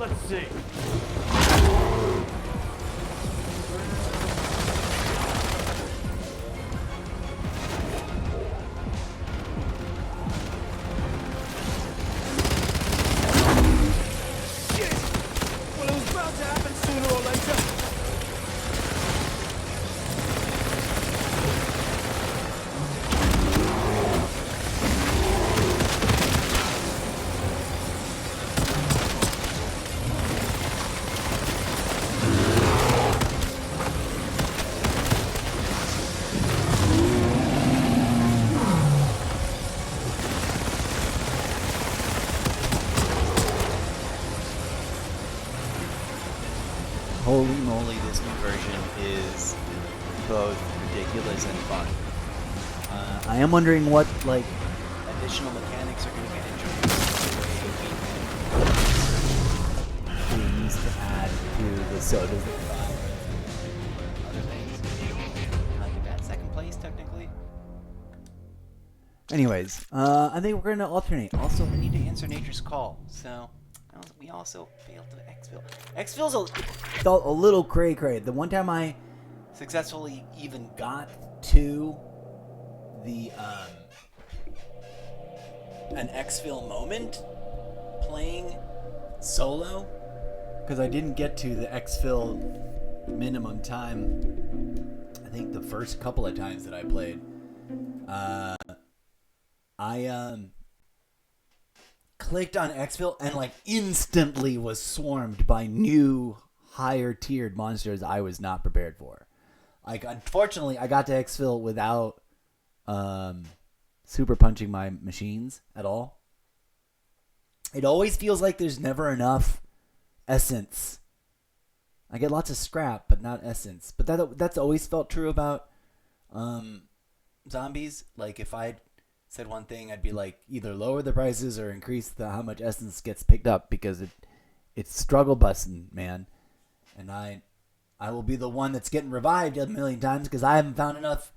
Let's see. Shit! Well, it was bound to happen sooner or later. Holy moly, this new version is both ridiculous and fun. I am wondering what, like, additional mechanics are going to get introduced things to add to the sodas that we buy. Other things. Not too bad. Second place, technically. Anyways, I think we're going to alternate. Also, we need to answer nature's call, so... We also failed to exfil. Exfil's felt a little cray-cray. The one time I successfully even got to the an exfil moment playing solo because I didn't get to the exfil minimum time. I think the first couple of times that I played, I clicked on exfil and like instantly was swarmed by new higher tiered monsters I was not prepared for. Like, unfortunately, I got to exfil without super punching my machines at all. It always feels like there's never enough essence. I get lots of scrap, but not essence. But that's always felt true about zombies. Like, if I said one thing, I'd be like, either lower the prices or increase how much essence gets picked up, because it's struggle busting, man. And I will be the one that's getting revived a million times because I haven't found enough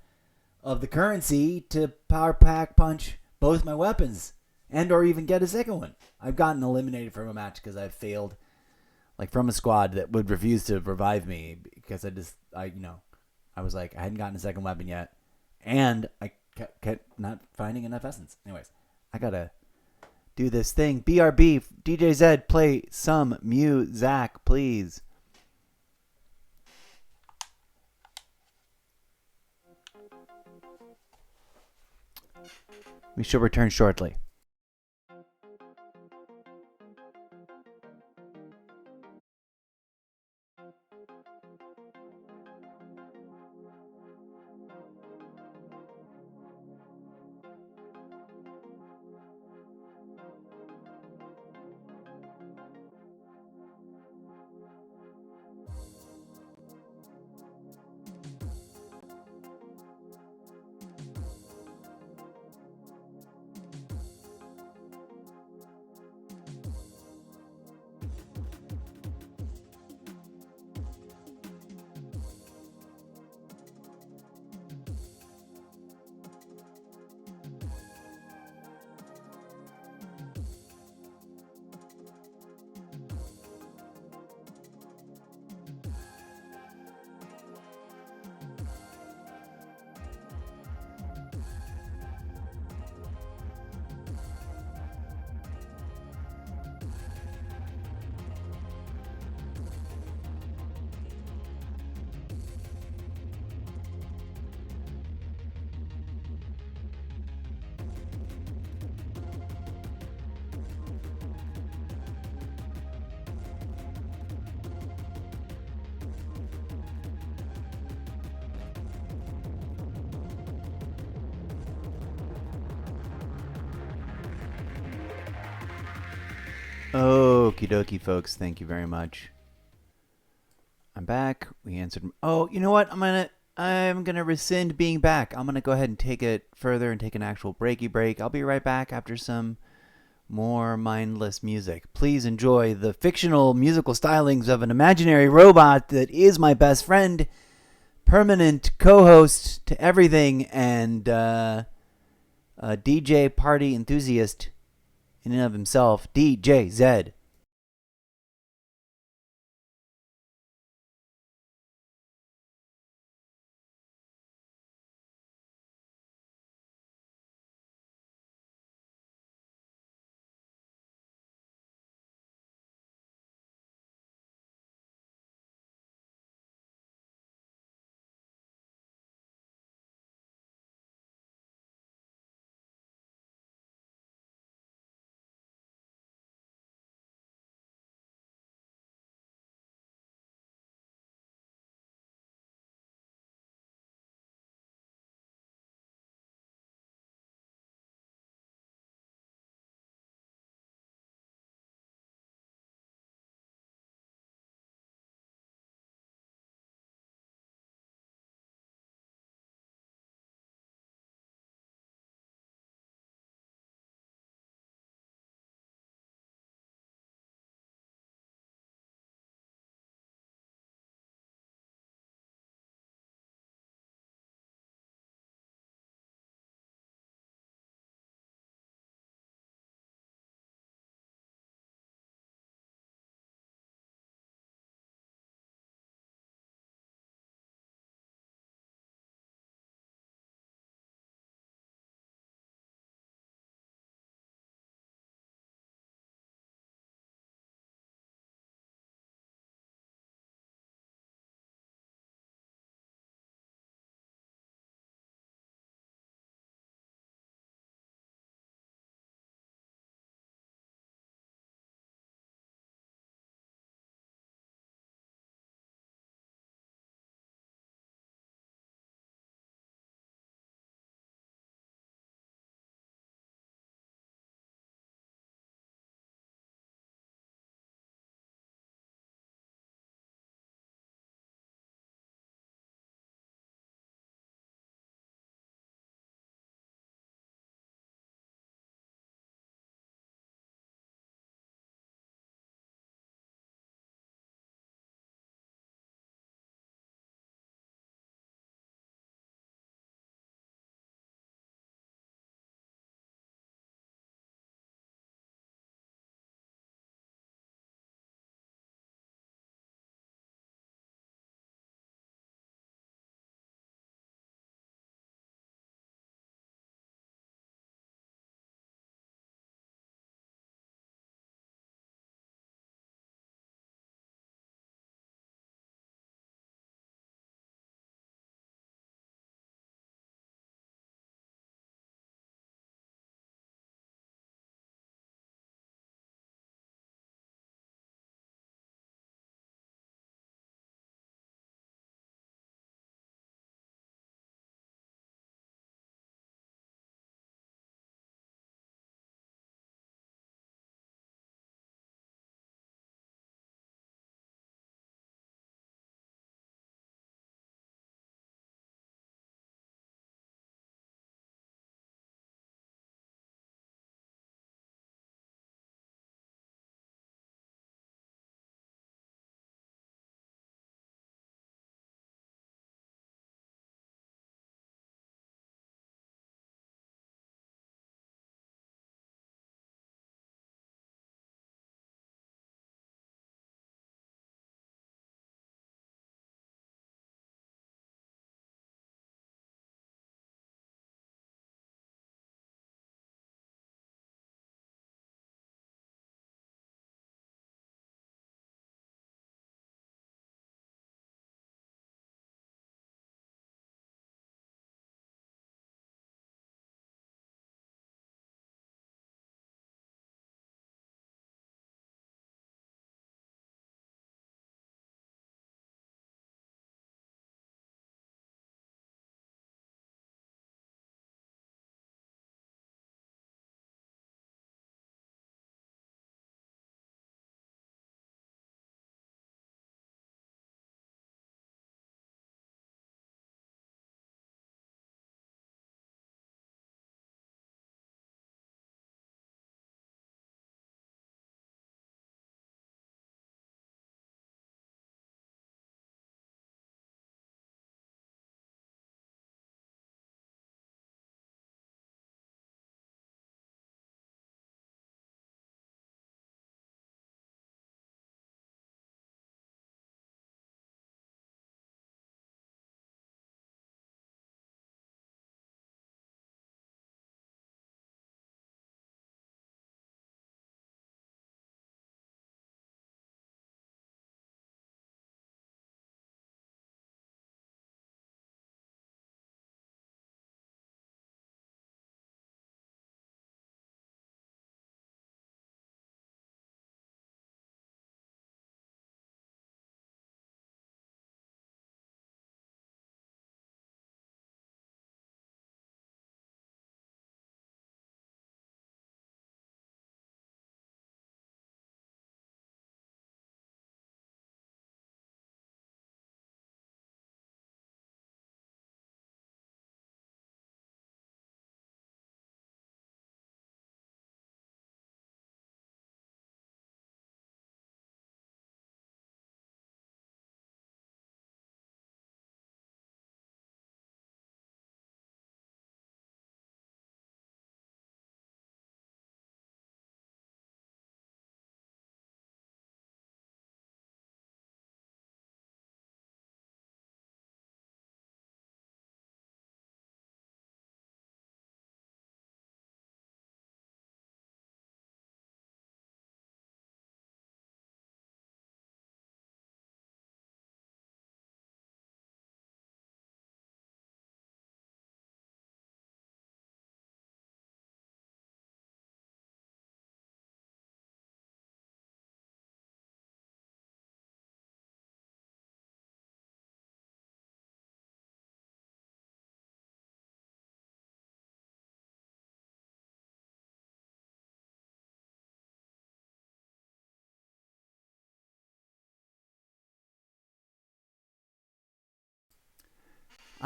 of the currency to power pack punch both my weapons and or even get a second one. I've gotten eliminated from a match because I've failed, like from a squad that would refuse to revive me because I was like, I hadn't gotten a second weapon yet, and I kept not finding enough essence. Anyways, I gotta do this thing. BRB, DJ Zed, play some Zach, please. We shall return shortly. Okie dokie, folks. Thank you very much. I'm back. We answered. Oh, you know what? I'm gonna rescind being back. I'm gonna go ahead and take it further and take an actual breaky break. I'll be right back after some more mindless music. Please enjoy the fictional musical stylings of an imaginary robot that is my best friend, permanent co-host to everything, and a DJ party enthusiast in and of himself, DJ Zed.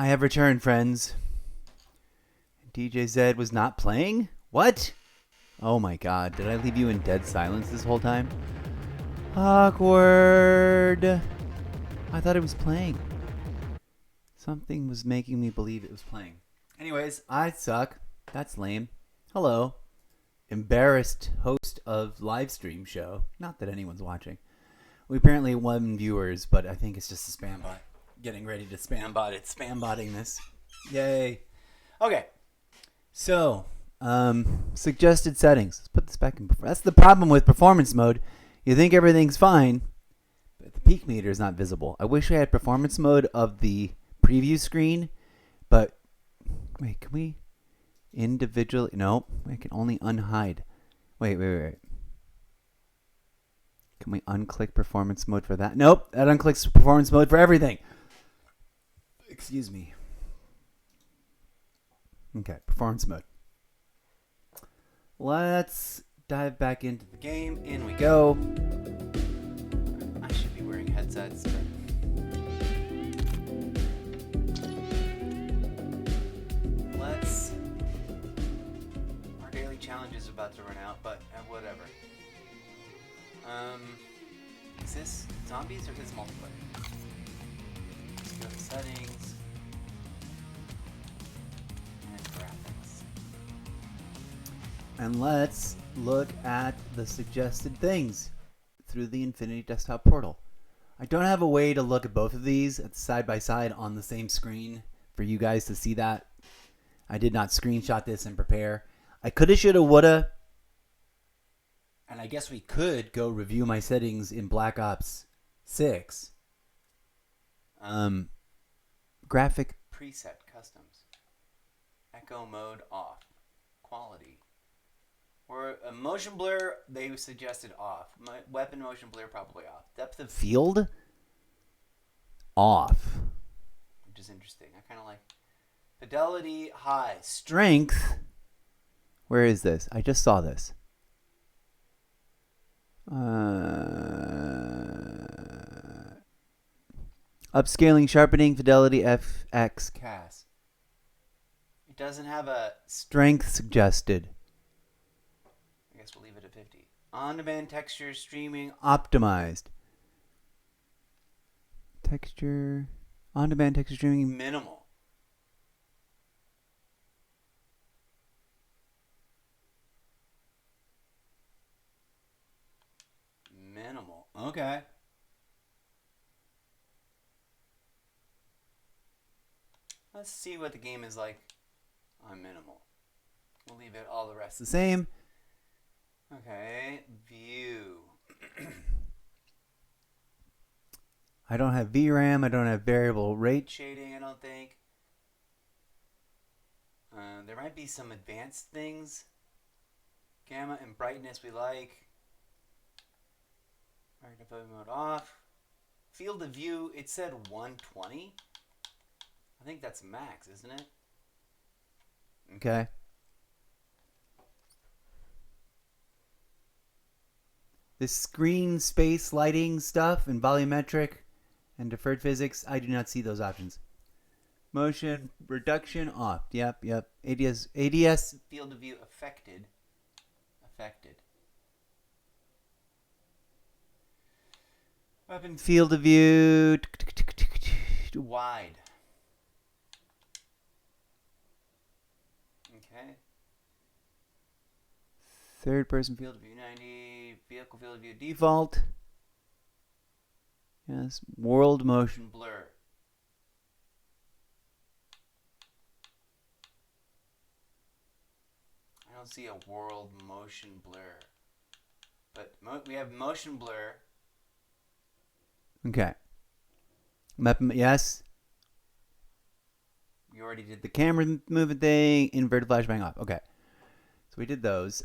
I have returned, friends. DJ Zed was not playing? What? Oh my god, did I leave you in dead silence this whole time? Awkward. I thought it was playing. Something was making me believe it was playing. Anyways, I suck. That's lame. Hello. Embarrassed host of live stream show. Not that anyone's watching. We apparently have 1 viewers, but I think it's just a spam bot. Getting ready to spam bot it. Spam botting this. Yay. Okay. So, suggested settings. Let's put this back in. That's the problem with performance mode. You think everything's fine, but the peak meter is not visible. I wish I had performance mode of the preview screen, but wait, can we individually? No, I can only unhide. Wait. Can we unclick performance mode for that? Nope, that unclicks performance mode for everything. Excuse me. Okay, performance mode. Let's dive back into the game. In we go. I should be wearing headsets, but our daily challenge is about to run out, but whatever. Is this zombies or is this multiplayer? Let's go to settings and graphics. And let's look at the suggested things through the Infinity Desktop portal. I don't have a way to look at both of these side by side on the same screen for you guys to see that. I did not screenshot this and prepare. I coulda, shoulda, woulda. And I guess we could go review my settings in Black Ops 6. Graphic preset customs. Echo mode off. Quality. Or a motion blur, they suggested off. Weapon motion blur probably off. Depth of field? Off. Which is interesting. I kind of like fidelity high. Strength. Where is this? I just saw this. Upscaling, sharpening, fidelity, FX, CAS. It doesn't have a strength suggested. I guess we'll leave it at 50. On-demand texture, streaming, optimized. Texture, on-demand texture streaming, minimal. Minimal. Okay. Let's see what the game is like on minimal. We'll leave it all the rest the same. Okay. View. I don't have VRAM. I don't have variable rate shading, I don't think. There might be some advanced things. Gamma and brightness we like. Magnify mode off. Field of view, it said 120. I think that's max, isn't it? Okay. This screen space lighting stuff and volumetric and deferred physics, I do not see those options. Motion reduction off. Yep. ADS field of view affected. Weapon field of view wide. Okay. Third person field of view 90. Vehicle field of view default. Yes. World motion blur. I don't see a world motion blur. But we have motion blur. Okay. Yes. We already did the camera moving thing. Inverted flashbang off. Okay. So we did those.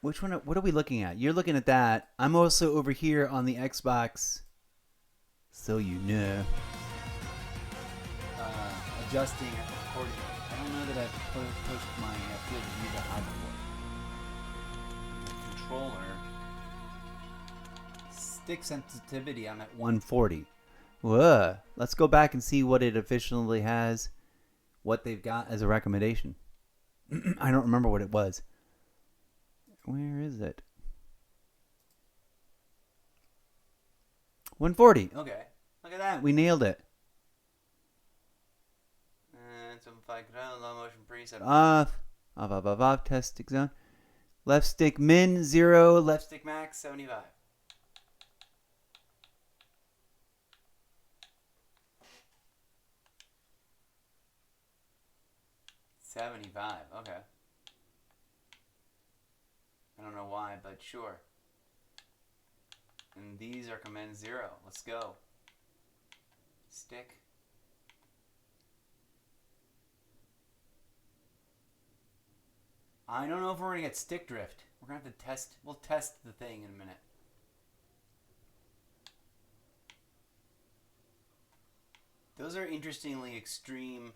Which one? What are we looking at? You're looking at that. I'm also over here on the Xbox. So you know. Adjusting accordingly. I don't know that I've pushed my field of view that high before. Controller. Stick sensitivity, I'm at 140. Whoa. Let's go back and see what it officially has, what they've got as a recommendation. I don't remember what it was. Where is it? 140. Okay. Look at that. We nailed it. And simplify control, low motion preset off. Off. Testing zone. Left stick min 0. Left stick max 75. 75. Okay. I don't know why, but sure. And these are command 0. Let's go. Stick. I don't know if we're going to get stick drift. We're going to have to test. We'll test the thing in a minute. Those are interestingly extreme.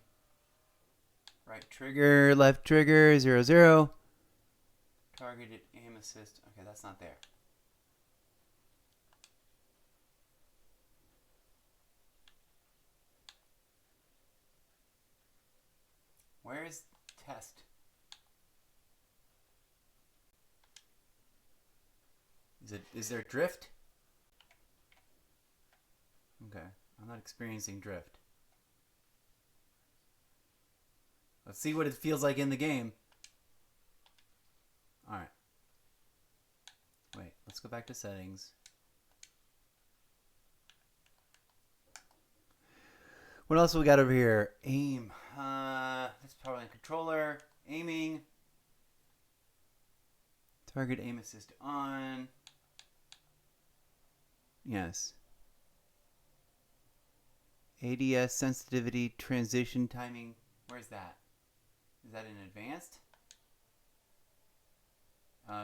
Right trigger, left trigger, 0, 0. Targeted aim assist. Okay, that's not there. Where is test? Is there drift? Okay, I'm not experiencing drift. Let's see what it feels like in the game. Alright. Wait, let's go back to settings. What else we got over here? Aim. That's probably a controller. Aiming. Target aim assist on. Yes. ADS sensitivity, transition timing. Where's that? Is that in advanced?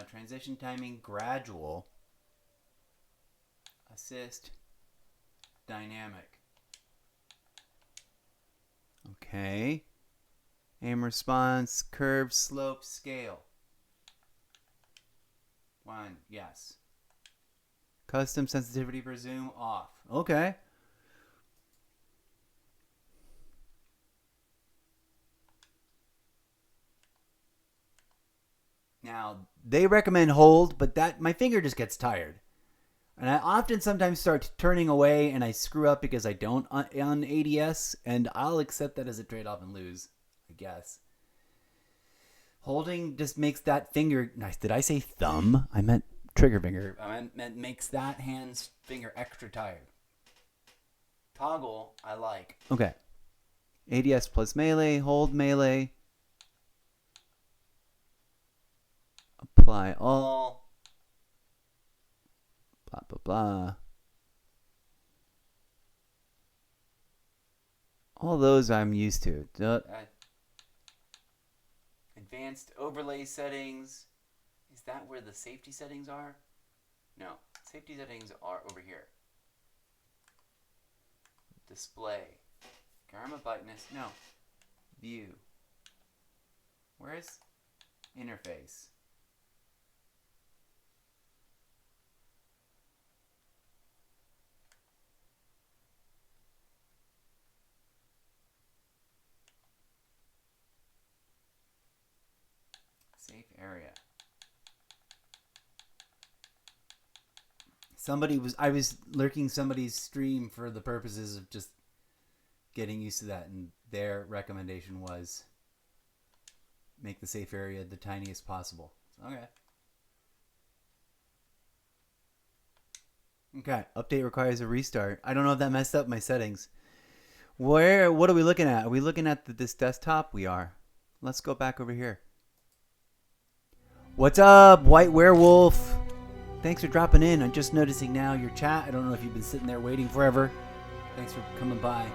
Transition timing, gradual. Assist, dynamic. Okay. Aim response, curve, slope, scale. 1, yes. Custom sensitivity for zoom, off. Okay. Now, they recommend hold, but that my finger just gets tired. And I often sometimes start turning away and I screw up because I don't on ADS, and I'll accept that as a trade-off and lose, I guess. Holding just makes that finger... Nice. Did I say thumb? I meant trigger finger. I meant makes that hand's finger extra tired. Toggle, I like. Okay. ADS plus melee, hold melee. Apply all. Blah, blah, blah. All those I'm used to. Advanced overlay settings. Is that where the safety settings are? No. Safety settings are over here. Display. Gamma brightness. No. View. Where's interface? Safe area. I was lurking somebody's stream for the purposes of just getting used to that, and their recommendation was make the safe area the tiniest possible. Okay. Okay. Update requires a restart. I don't know if that messed up my settings. What are we looking at? Are we looking at this desktop? We are. Let's go back over here. What's up, White Werewolf? Thanks for dropping in. I'm just noticing now your chat. I don't know if you've been sitting there waiting forever. Thanks for coming by.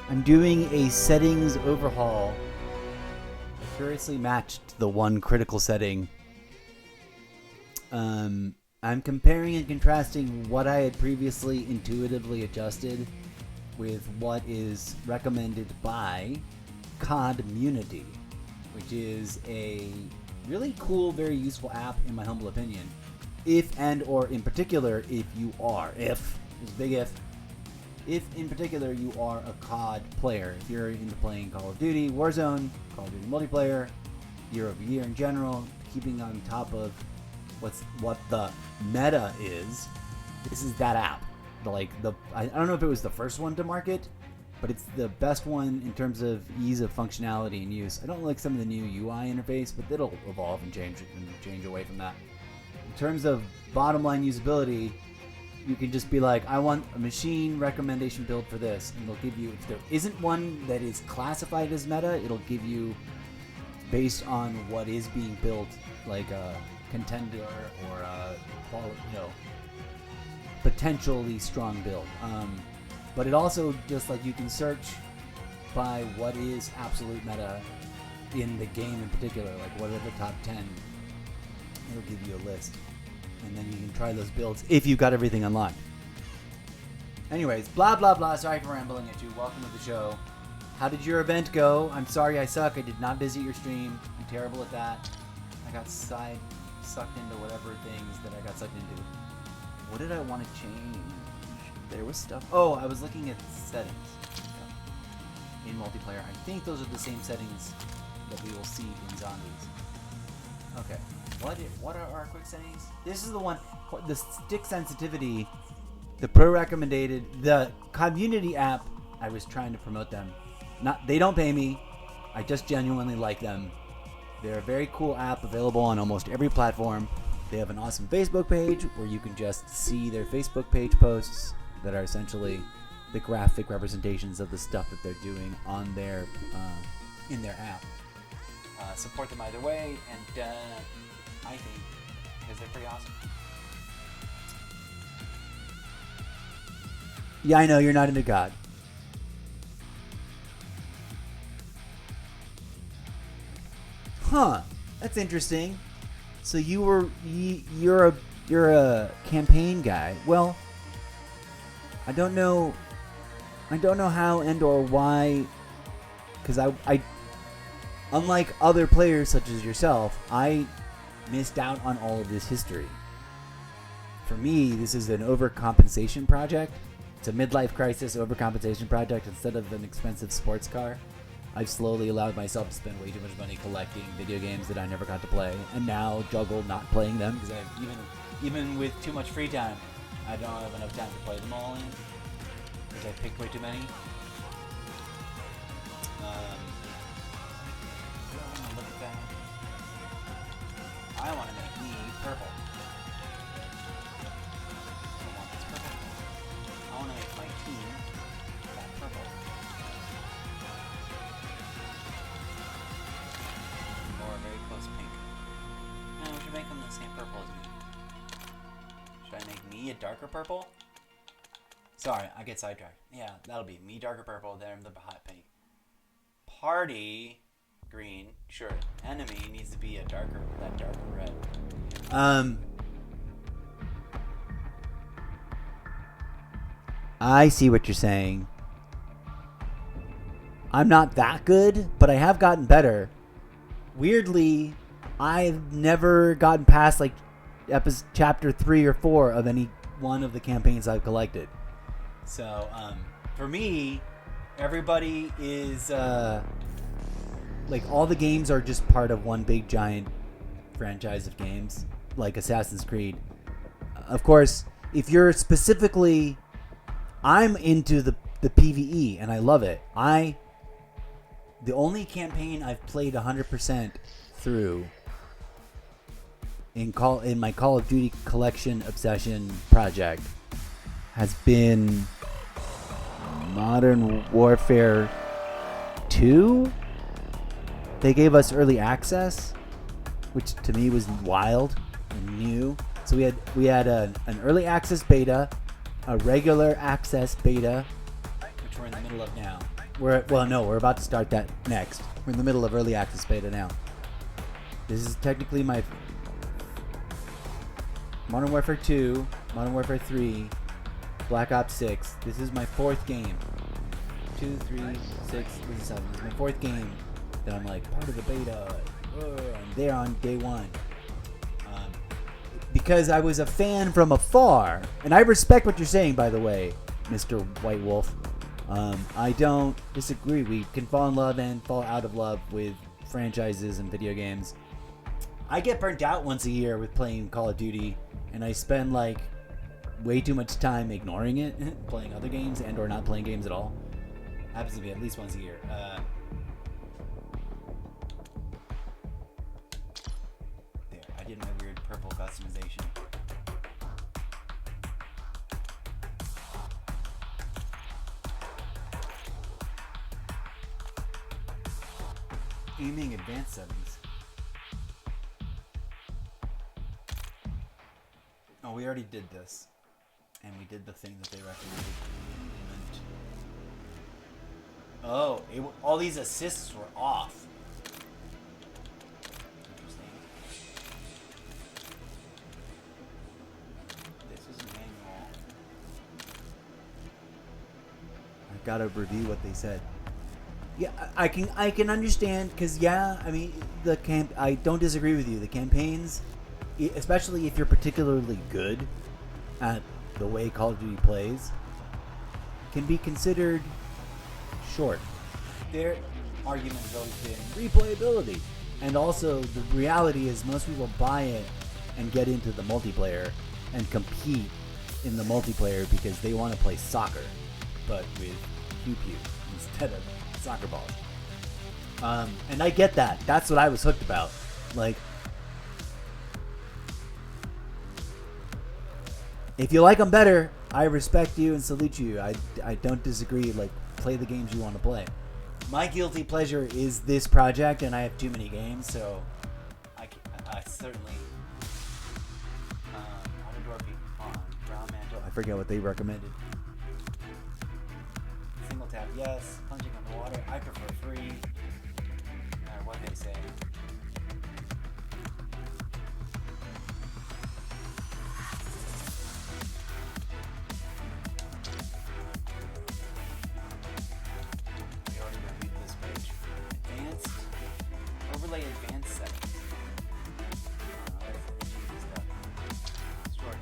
I'm doing a settings overhaul. I curiously matched the one critical setting. I'm comparing and contrasting what I had previously intuitively adjusted with what is recommended by COD Immunity, which is a really cool, very useful app in my humble opinion. If and or in particular, if you are, if, there's a big if, if in particular you are a COD player, if you're into playing Call of Duty, Warzone, Call of Duty multiplayer, year over year in general, keeping on top of what the meta is, this is that app. I don't know if it was the first one to market, but it's the best one in terms of ease of functionality and use. I don't like some of the new UI interface, but it'll evolve and change away from that. In terms of bottom line usability, you can just be like, I want a machine recommendation build for this, and it'll give you, if there isn't one that is classified as meta, it'll give you, based on what is being built, like a contender or a potentially strong build. But it also just like you can search by what is absolute meta in the game in particular, like what are the top 10. It'll give you a list. And then you can try those builds if you've got everything unlocked. Anyways, blah, blah, blah. Sorry for rambling at you. Welcome to the show. How did your event go? I'm sorry I suck. I did not visit your stream. I'm terrible at that. I got sucked into whatever things that I got sucked into. What did I want to change? There was stuff. Oh, I was looking at settings in multiplayer. I think those are the same settings that we will see in zombies. Okay. What are our quick settings? This is the one, the stick sensitivity, the recommended, the community app. I was trying to promote them. They don't pay me. I just genuinely like them. They're a very cool app available on almost every platform. They have an awesome Facebook page where you can just see their Facebook page posts that are essentially the graphic representations of the stuff that they're doing on their in their app. Support them either way, and I think because they're pretty awesome. Yeah, I know you're not into God. Huh? That's interesting. So you're a campaign guy. Well, I don't know how and or why, because I unlike other players such as yourself, I missed out on all of this history. For me, this is an overcompensation project. It's a midlife crisis overcompensation project instead of an expensive sports car. I've slowly allowed myself to spend way too much money collecting video games that I never got to play, and now juggle not playing them because even with too much free time, I don't have enough time to play them all in because I picked way too many. Look at that. I want to make me purple. I want this purple. I want to make my team that purple. Or a very close pink. No, we should make them the same purple as me. Should I make me a darker purple? Sorry, I get sidetracked. Yeah, that'll be me darker purple, then the hot pink. Party green, sure. Enemy needs to be that darker red. I see what you're saying. I'm not that good, but I have gotten better. Weirdly, I've never gotten past like chapter 3 or 4 of any one of the campaigns I've collected. So, for me, everybody is like all the games are just part of one big giant franchise of games, like Assassin's Creed. Of course, if you're specifically, I'm into the PvE and I love it. The only campaign I've played 100% through in my Call of Duty collection obsession project has been Modern Warfare 2. They gave us early access, which to me was wild and new. So we had an early access beta, a regular access beta, which we're in the middle of now. We're about to start that next. We're in the middle of early access beta now. This is technically my Modern Warfare 2, Modern Warfare 3, Black Ops 6. This is my 4th game. 2, 3, 6, this is 7. This is my 4th game that I'm like part of the beta. I'm there on day 1. Because I was a fan from afar, and I respect what you're saying, by the way. Mr. White Wolf. I don't disagree. We can fall in love and fall out of love with franchises and video games. I get burnt out once a year with playing Call of Duty, and I spend like way too much time ignoring it, playing other games and or not playing games at all. Happens to be at least once a year. There, I did my weird purple customization. Aiming advanced settings. Oh, we already did this. And we did the thing that they recommended. Oh, all these assists were off. Interesting. This is manual. I gotta review what they said. Yeah, I can understand, because yeah, I mean I don't disagree with you. The campaigns, especially if you're particularly good at the way Call of Duty plays, can be considered short. Their argument has always been replayability, and also the reality is most people buy it and get into the multiplayer and compete in the multiplayer because they want to play soccer, but with pew-pew instead of soccer balls. And I get that. That's what I was hooked about. Like, if you like them better, I respect you and salute you. I don't disagree. Like, play the games you want to play. My guilty pleasure is this project, and I have too many games, so I certainly auto door be on ground mantle. I forget what they recommended. Single tap, yes. Plunging underwater, I prefer free. No matter what they say. We already reviewed this page. Advanced. Overlay advanced settings. That's easy stuff. Short.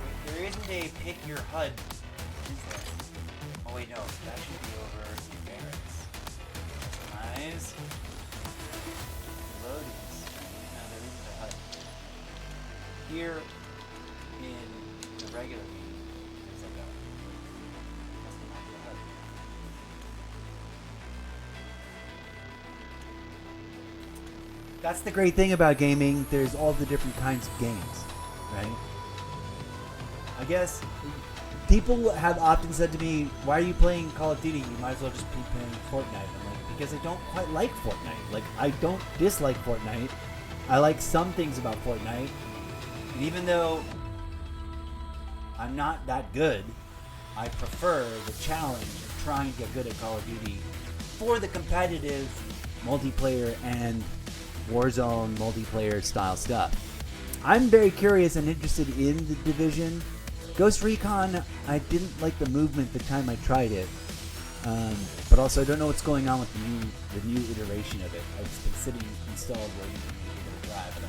Wait, there isn't a pick your HUD. Is there? Oh wait, no. That should be over barracks. Nice. Loading screen. No, there isn't a HUD. Here in the regular game, there's like a customized HUD. That's the great thing about gaming. There's all the different kinds of games, right? I guess people have often said to me, why are you playing Call of Duty? You might as well just be playing Fortnite. I'm like, because I don't quite like Fortnite. Like, I don't dislike Fortnite. I like some things about Fortnite. And even though I'm not that good, I prefer the challenge of trying to get good at Call of Duty for the competitive multiplayer and Warzone multiplayer style stuff. I'm very curious and interested in the Division. Ghost Recon, I didn't like the movement the time I tried it, but also I don't know what's going on with the new iteration of it. It's been sitting installed waiting for me to give it a try, but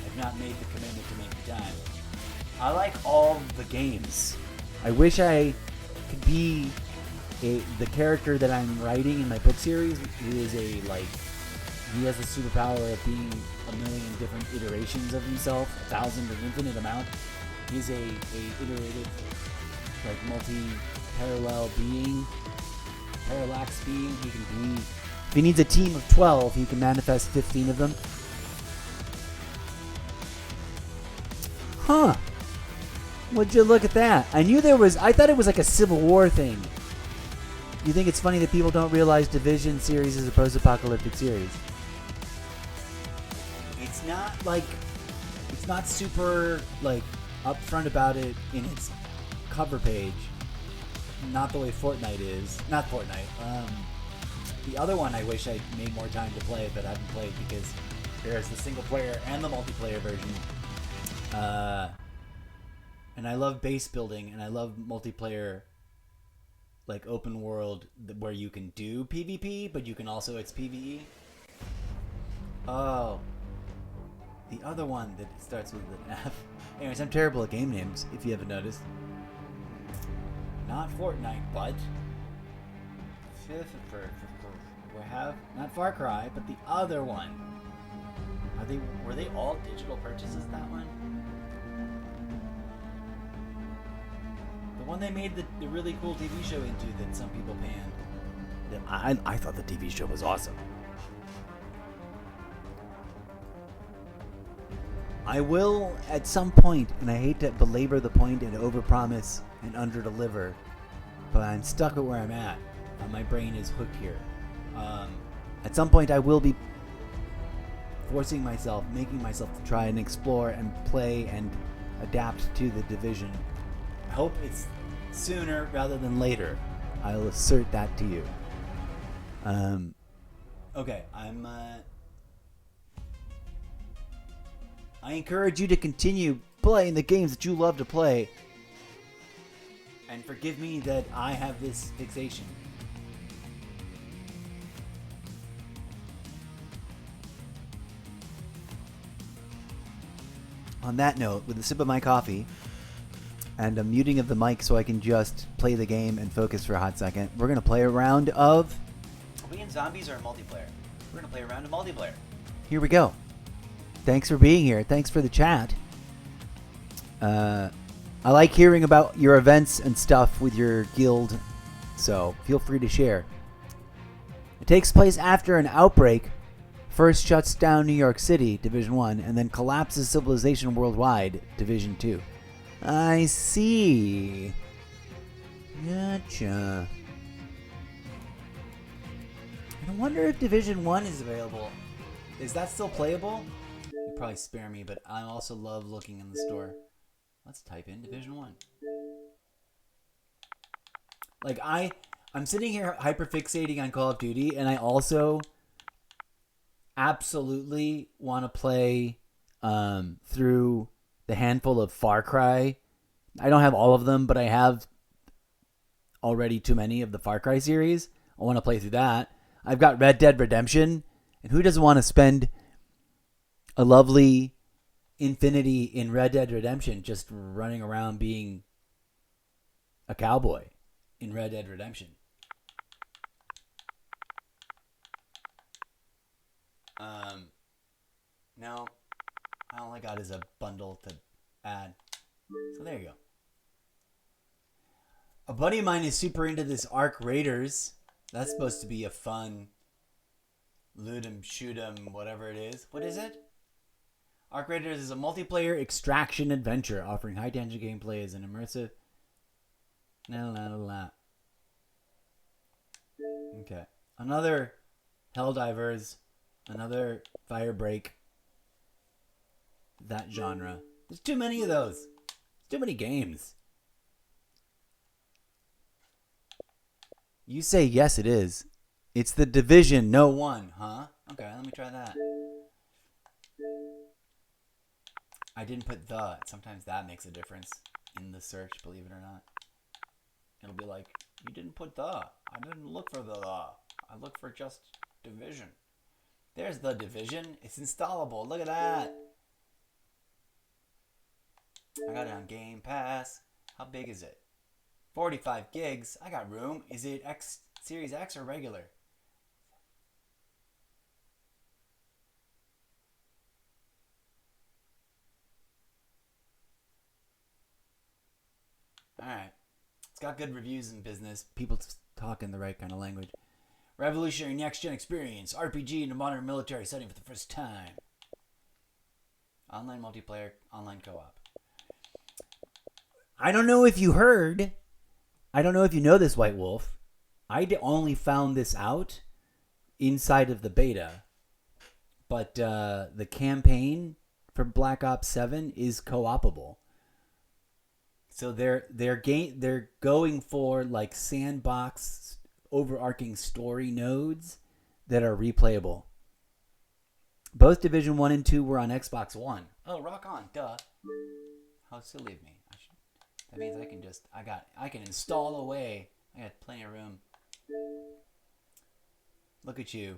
I've not made the commitment to make the time. I like all the games. I wish I could be the character that I'm writing in my book series. He has the superpower of being a million different iterations of himself, 1,000, an infinite amount. He's a iterative, like multi-parallel being, parallax being. He can be. If he needs a team of 12, he can manifest 15 of them. Huh? Would you look at that? I thought it was like a Civil War thing. You think it's funny that people don't realize Division series is a post-apocalyptic series? It's not super like upfront about it in its cover page. Not the way Fortnite is. Not Fortnite. The other one I wish I made more time to play, but I haven't played because there's the single player and the multiplayer version. And I love base building, and I love multiplayer, like open world where you can do PvP, but you can also it's PvE. Oh. The other one that starts with an F. Anyways, I'm terrible at game names, if you haven't noticed. Not Fortnite, but we have not Far Cry, but the other one. Were they all digital purchases? That one, the one they made the really cool TV show into that some people panned. I thought the TV show was awesome. I will at some point, and I hate to belabor the point and overpromise and underdeliver, but I'm stuck at where I'm at. My brain is hooked here. At some point, I will be forcing myself, making myself to try and explore and play and adapt to the Division. I hope it's sooner rather than later. I'll assert that to you. Okay, I encourage you to continue playing the games that you love to play. And forgive me that I have this fixation. On that note, with a sip of my coffee and a muting of the mic so I can just play the game and focus for a hot second, we're going to play a round of... Are we in zombies or multiplayer? We're going to play a round of multiplayer. Here we go. Thanks for being here. Thanks for the chat. I like hearing about your events and stuff with your guild, so feel free to share. It takes place after an outbreak first shuts down New York City, Division 1, and then collapses civilization worldwide, Division 2. I see. Gotcha. I wonder if Division 1 is available. Is that still playable? You probably spare me, but I also love looking in the store. Let's type in Division 1. Like, I'm sitting here hyperfixating on Call of Duty, and I also absolutely want to play through the handful of Far Cry. I don't have all of them, but I have already too many of the Far Cry series. I want to play through that. I've got Red Dead Redemption, and who doesn't want to spend a lovely infinity in Red Dead Redemption just running around being a cowboy in Red Dead Redemption? No, all I got is a bundle to add. So there you go. A buddy of mine is super into this Arc Raiders. That's supposed to be a fun loot 'em, shoot 'em, whatever it is. What is it? Arc Raiders is a multiplayer extraction adventure offering high-tension gameplay as an immersive... Okay. Another Helldivers. Another Firebreak. That genre. There's too many of those. Too many games. You say yes, it is. It's the Division, no one, huh? Okay, let me try that. I didn't put the. Sometimes that makes a difference in the search, believe it or not. It'll be like, you didn't put the. I didn't look for the. I looked for just Division. There's the Division. It's installable. Look at that. I got it on Game Pass. How big is it? 45 gigs. I got room. Is it X Series X or regular? Alright. It's got good reviews in business. People talking the right kind of language. Revolutionary next-gen experience. RPG in a modern military setting for the first time. Online multiplayer. Online co-op. I don't know if you heard. I don't know if you know this, White Wolf. I only found this out inside of the beta. But the campaign for Black Ops 7 is co-opable. So they're going for like sandbox overarching story nodes that are replayable. Both Division 1 and 2 were on Xbox One. Oh, rock on, duh. How silly of me. That means I can install away. I got plenty of room. Look at you.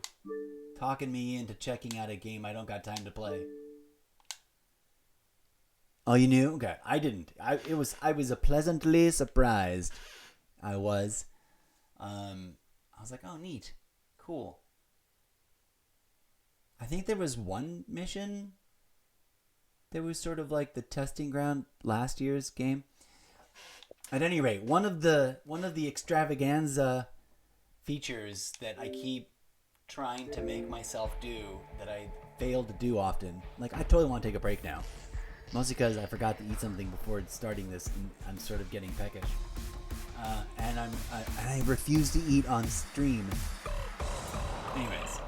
Talking me into checking out a game I don't got time to play. Oh, you knew? Okay, I didn't. I was pleasantly surprised. I was like, oh, neat, cool. I think there was one mission. There was sort of like the testing ground last year's game. At any rate, one of the extravaganza features that I keep trying to make myself do that I fail to do often. Like, I totally want to take a break now. Mostly because I forgot to eat something before starting this, and I'm sort of getting peckish. And I refuse to eat on stream. Anyways,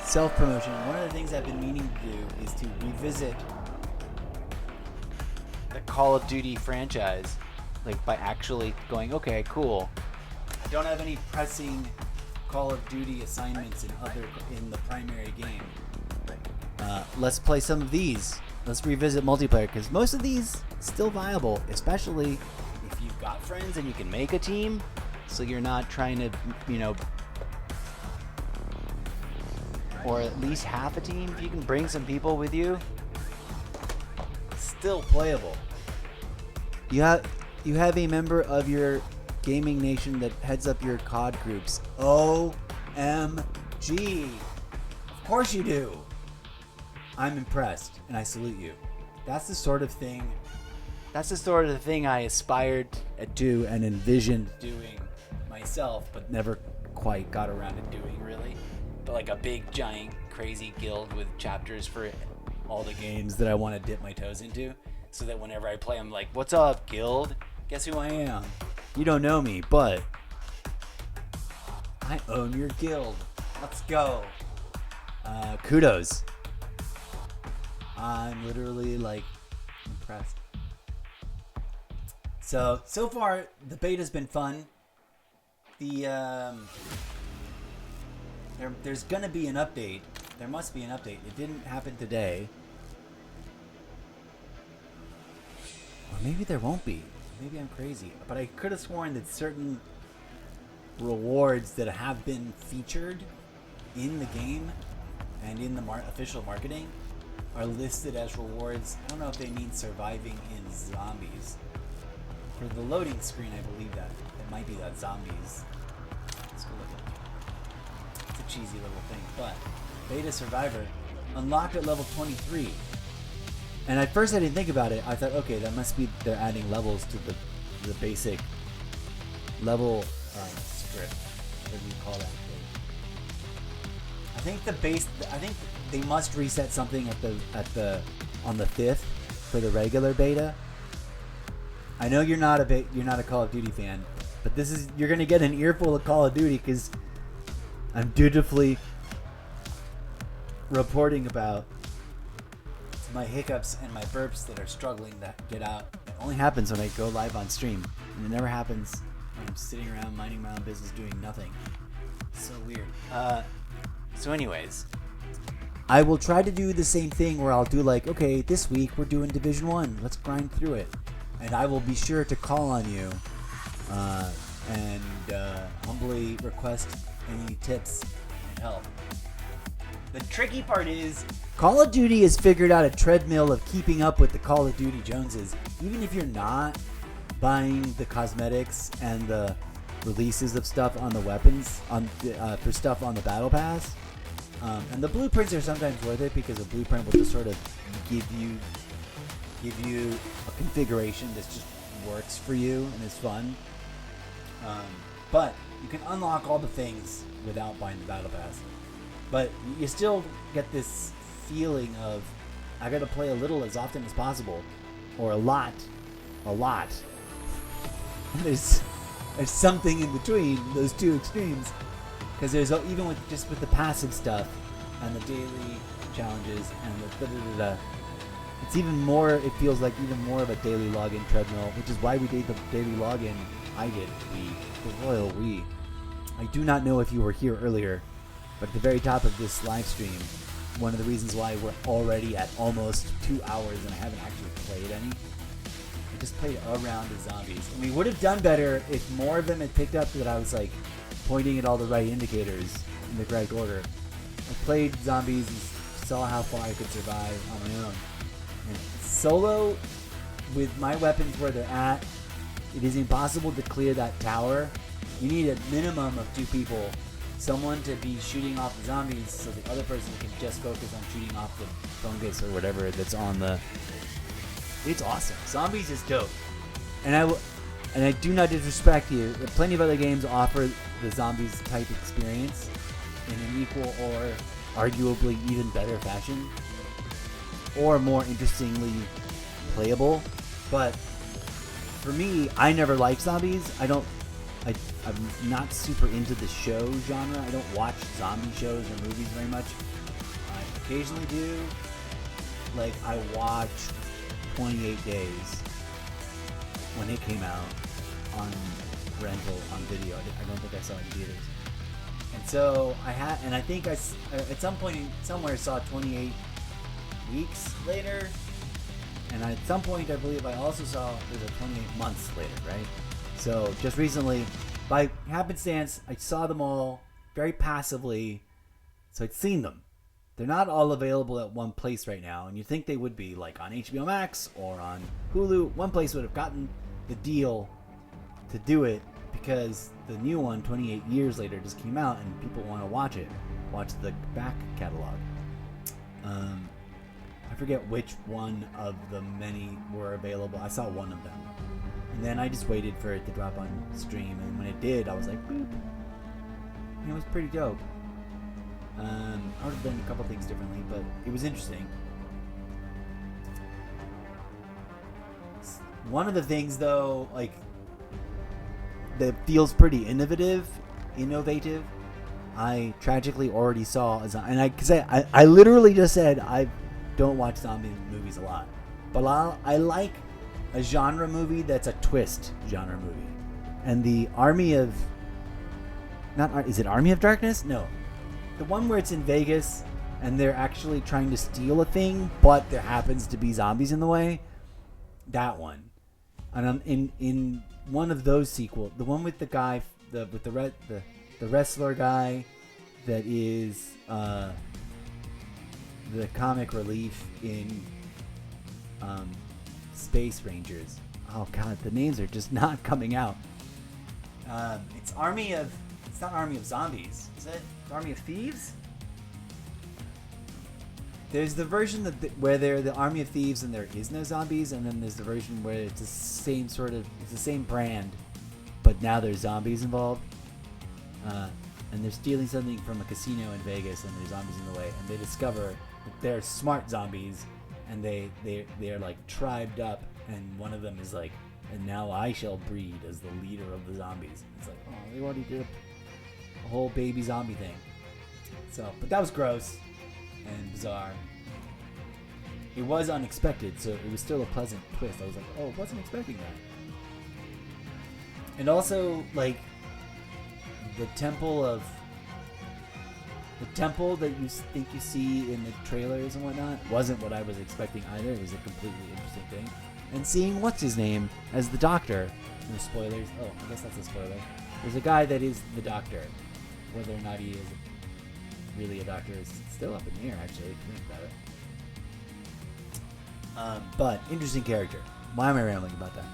self-promotion. One of the things I've been meaning to do is to revisit the Call of Duty franchise, like by actually going, okay, cool. I don't have any pressing Call of Duty assignments in the primary game. Let's play some of these. Let's revisit multiplayer, because most of these still viable, especially if you've got friends and you can make a team, so you're not trying to, or at least half a team. If you can bring some people with you, still playable. You have a member of your gaming nation that heads up your COD groups. OMG. Of course you do. I'm impressed, and I salute you. That's the sort of thing I aspired to do and envisioned doing myself, but never quite got around to doing, really. But like a big, giant, crazy guild with chapters for all the games that I want to dip my toes into, so that whenever I play, I'm like, what's up, guild? Guess who I am? You don't know me, but I own your guild. Let's go. Kudos. I'm literally, like, impressed. So far, the beta's been fun. There's gonna be an update. There must be an update. It didn't happen today. Or maybe there won't be. Maybe I'm crazy. But I could have sworn that certain rewards that have been featured in the game and in the official marketing are listed as rewards. I don't know if they mean surviving in zombies. For the loading screen, I believe that. It might be that zombies. Let's go look at it. It's a cheesy little thing. But Beta Survivor unlocked at level 23. And at first I didn't think about it. I thought, okay, that must be they're adding levels to the basic level script. Whatever you call that. I think they must reset something on the 5th for the regular beta. I know you're not a Call of Duty fan, but you're gonna get an earful of Call of Duty because I'm dutifully reporting about my hiccups and my burps that are struggling to get out. It only happens when I go live on stream, and it never happens when I'm sitting around minding my own business doing nothing. It's so weird. So anyways, I will try to do the same thing where I'll do like, okay, this week we're doing Division 1. Let's grind through it. And I will be sure to call on you and humbly request any tips and help. The tricky part is Call of Duty has figured out a treadmill of keeping up with the Call of Duty Joneses. Even if you're not buying the cosmetics and the releases of stuff on the weapons for stuff on the Battle Pass. And the blueprints are sometimes worth it because a blueprint will just sort of give you a configuration that just works for you and is fun. But you can unlock all the things without buying the Battle Pass. But you still get this feeling of, I gotta play a little as often as possible. Or a lot. There's something in between those two extremes. Because there's, even with the passive stuff and the daily challenges and the it's even more, it feels like even more of a daily login treadmill, which is why we did the daily login. I did, the royal we. I do not know if you were here earlier, but at the very top of this live stream, one of the reasons why we're already at almost 2 hours and I haven't actually played any, I just played a round of zombies. And we would have done better if more of them had picked up that I was like pointing at all the right indicators in the correct order. I played zombies and saw how far I could survive on my own. And solo, with my weapons where they're at, it is impossible to clear that tower. You need a minimum of 2 people. Someone to be shooting off the zombies so the other person can just focus on shooting off the fungus or whatever that's on the... It's awesome. Zombies is dope. And I do not disrespect you. Plenty of other games offer the zombies type experience in an equal or arguably even better fashion, or more interestingly playable. But for me, I never liked zombies. I'm not super into the show genre. I don't watch zombie shows or movies very much. I occasionally do. Like, I watched 28 Days when it came out on rental, on video. I don't think I saw it in theaters. And so I think at some point somewhere saw 28 Weeks Later. And at some point, I believe I also saw there's a 28 Months Later, right? So just recently, by happenstance, I saw them all very passively. So I'd seen them. They're not all available at one place right now, and you'd think they would be, like on HBO Max or on Hulu. One place would have gotten the deal to do it because the new one, 28 Years Later, just came out and people want to watch it. Watch the back catalog. I forget which one of the many were available. I saw one of them. And then I just waited for it to drop on stream, and when it did, I was like, boop. And it was pretty dope. I would have done a couple things differently, but it was interesting. One of the things, though, like, that feels pretty innovative, I tragically already saw, because I literally just said I don't watch zombie movies a lot, but I like a genre movie that's a twist genre movie. And the Army of Darkness? No. The one where it's in Vegas and they're actually trying to steal a thing, but there happens to be zombies in the way. That one. And in one of those sequels, the one with the guy, the wrestler guy that is the comic relief in Space Rangers. Oh god, the names are just not coming out. It's not Army of Zombies, is it? Army of Thieves? There's the version where they're the Army of Thieves and there is no zombies, and then there's the version where it's the same brand, but now there's zombies involved. And they're stealing something from a casino in Vegas, and there's zombies in the way, and they discover that they're smart zombies, and they're like tribed up, and one of them is like, and now I shall breed as the leader of the zombies. It's like, oh, they already did a whole baby zombie thing. So, but that was gross and bizarre. It was unexpected, so it was still a pleasant twist. I was like, oh, I wasn't expecting that. And also, like, the temple that you think you see in the trailers and whatnot wasn't what I was expecting either. It was a completely interesting thing. And seeing what's his name as the Doctor. No spoilers. Oh, I guess that's a spoiler. There's a guy that is the Doctor. Whether or not he is really a doctor is still up in the air, actually, if you think about it. But interesting character. Why am I rambling about that?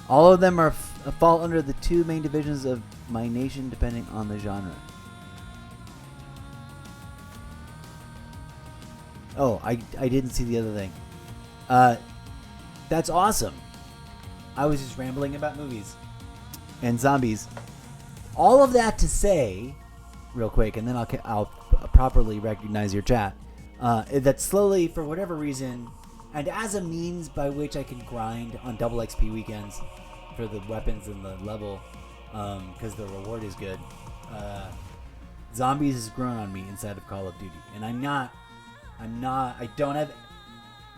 All of them fall under the 2 main divisions of my nation, depending on the genre. Oh, I didn't see the other thing. That's awesome. I was just rambling about movies and zombies. All of that to say, real quick, and then I'll properly recognize your chat. That slowly, for whatever reason, and as a means by which I can grind on double XP weekends for the weapons and the level, because the reward is good. Zombies has grown on me inside of Call of Duty, and I don't have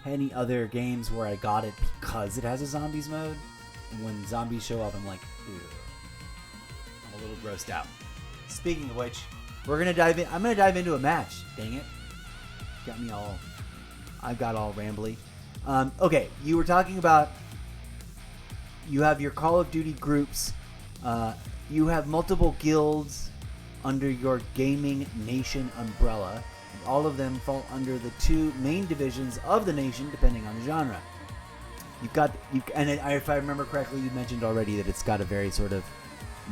any other games where I got it because it has a zombies mode, and when zombies show up, I'm like, ew. I'm a little grossed out. Speaking of which, I'm gonna dive into a match. Dang it, I got all rambly. Okay, you were talking about, you have your Call of Duty groups. You have multiple guilds under your gaming nation umbrella. All of them fall under the two main divisions of the nation, depending on the genre. If I remember correctly, you mentioned already that it's got a very sort of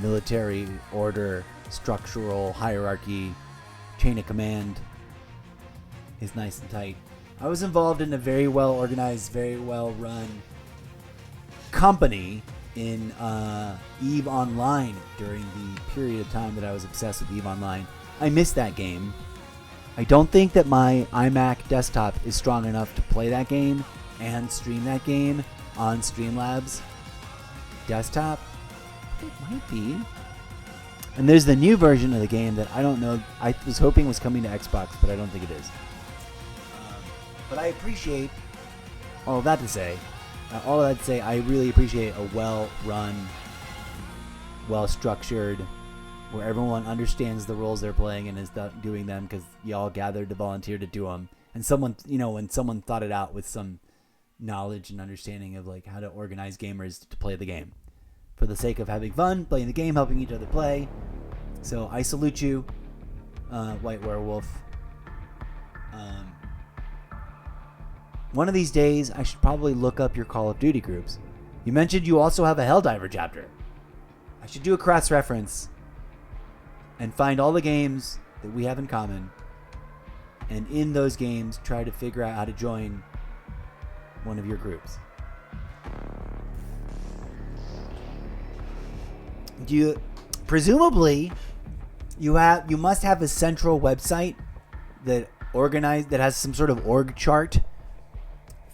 military order, structural hierarchy, chain of command is nice and tight. I was involved in a very well organized, very well run company in EVE Online during the period of time that I was obsessed with EVE Online. I missed that game. I don't think that my iMac desktop is strong enough to play that game and stream that game on Streamlabs desktop. It might be. And there's the new version of the game that I don't know. I was hoping was coming to Xbox, but I don't think it is. But I appreciate all of that to say. I really appreciate a well-run, well-structured, where everyone understands the roles they're playing and is doing them because y'all gathered to volunteer to do them. And someone, when someone thought it out with some knowledge and understanding of like how to organize gamers to play the game for the sake of having fun, playing the game, helping each other play. So I salute you, White Werewolf. One of these days, I should probably look up your Call of Duty groups. You mentioned you also have a Helldiver chapter. I should do a cross-reference and find all the games that we have in common, and in those games, try to figure out how to join one of your groups. Presumably, you must have a central website that has some sort of org chart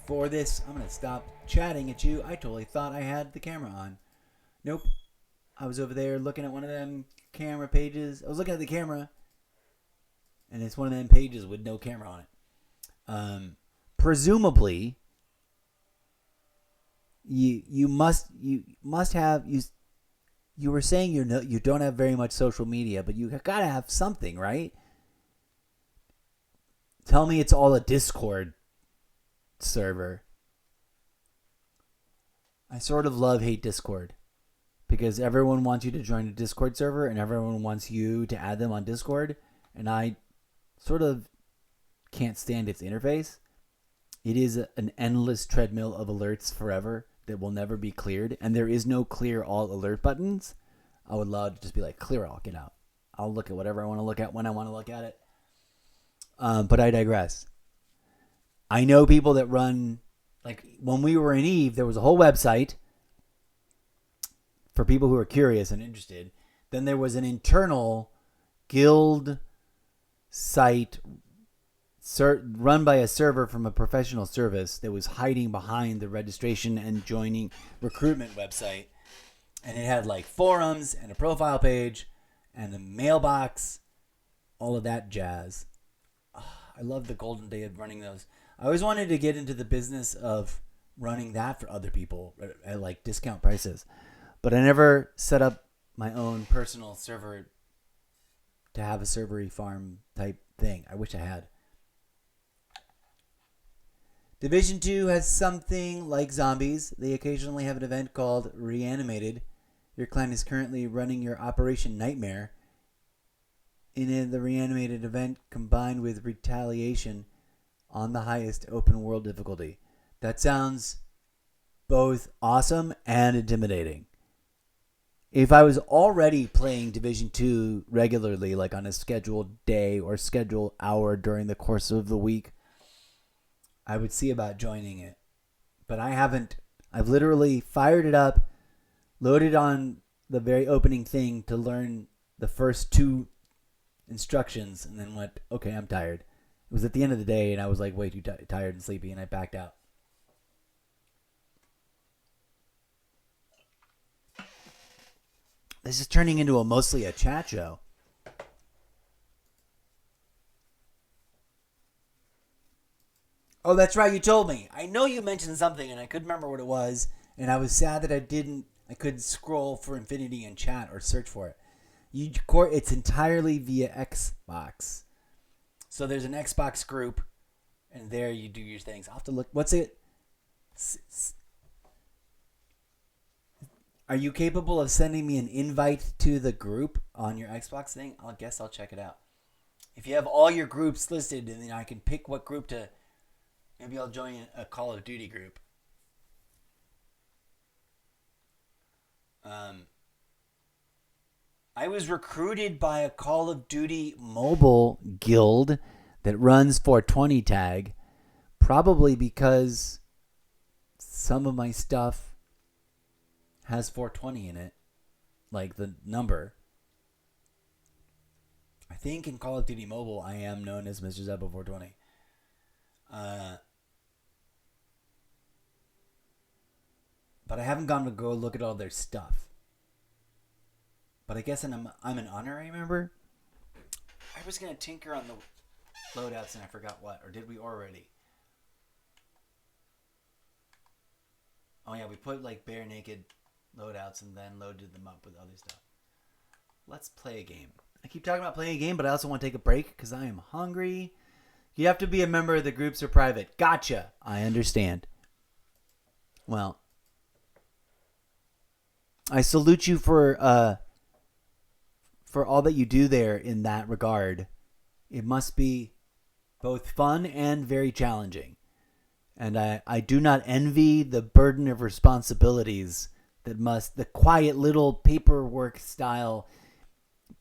for this. I'm going to stop chatting at you. I totally thought I had the camera on. Nope. I was over there looking at one of them camera pages. I was looking at the camera, and it's one of them pages with no camera on it. Presumably, you must have. You were saying you don't have very much social media, but you gotta have something, right? Tell me it's all a Discord server. I sort of hate Discord because everyone wants you to join a Discord server and everyone wants you to add them on Discord, and I sort of can't stand its interface. It is an endless treadmill of alerts forever that will never be cleared, and there is no clear all alert buttons. I would love to just be like, clear all, get out. I'll look at whatever I want to look at when I want to look at it. But I digress. I know people that run, like when we were in EVE, there was a whole website for people who are curious and interested. Then there was an internal guild site run by a server from a professional service that was hiding behind the registration and joining recruitment website. And it had like forums and a profile page and a mailbox, all of that jazz. I love the golden day of running those. I always wanted to get into the business of running that for other people at like discount prices. But I never set up my own personal server to have a servery farm type thing. I wish I had. Division 2 has something like zombies. They occasionally have an event called Reanimated. Your clan is currently running your Operation Nightmare. In the Reanimated event combined with Retaliation on the highest open world difficulty. That sounds both awesome and intimidating. If I was already playing Division 2 regularly, like on a scheduled day or scheduled hour during the course of the week, I would see about joining it. But I haven't. I've literally fired it up, loaded on the very opening thing to learn the first 2 instructions, and then went, okay, I'm tired. It was at the end of the day, and I was like way too tired and sleepy, and I backed out. This is turning into mostly a chat show. Oh, that's right. You told me. I know you mentioned something, and I couldn't remember what it was. And I was sad that I couldn't scroll for Infinity in chat or search for it. It's entirely via Xbox. So there's an Xbox group, and there you do your things. I'll have to look. What's it? Are you capable of sending me an invite to the group on your Xbox thing? I guess I'll check it out. If you have all your groups listed, and then I can pick what group to. Maybe I'll join a Call of Duty group. I was recruited by a Call of Duty mobile guild that runs 420 tag, probably because some of my stuff has 420 in it, like the number. I think in Call of Duty Mobile, I am known as Mr. Zeppo 420. But I haven't gone to go look at all their stuff. But I guess I'm an honorary member. I was going to tinker on the loadouts and I forgot what. Or did we already? Oh yeah, we put like bare naked loadouts and then loaded them up with other stuff. Let's play a game. I keep talking about playing a game, but I also want to take a break because I am hungry. You have to be a member of the groups or private. Gotcha. I understand. Well, I salute you for all that you do there in that regard. It must be both fun and very challenging. And I do not envy the burden of responsibilities the quiet little paperwork style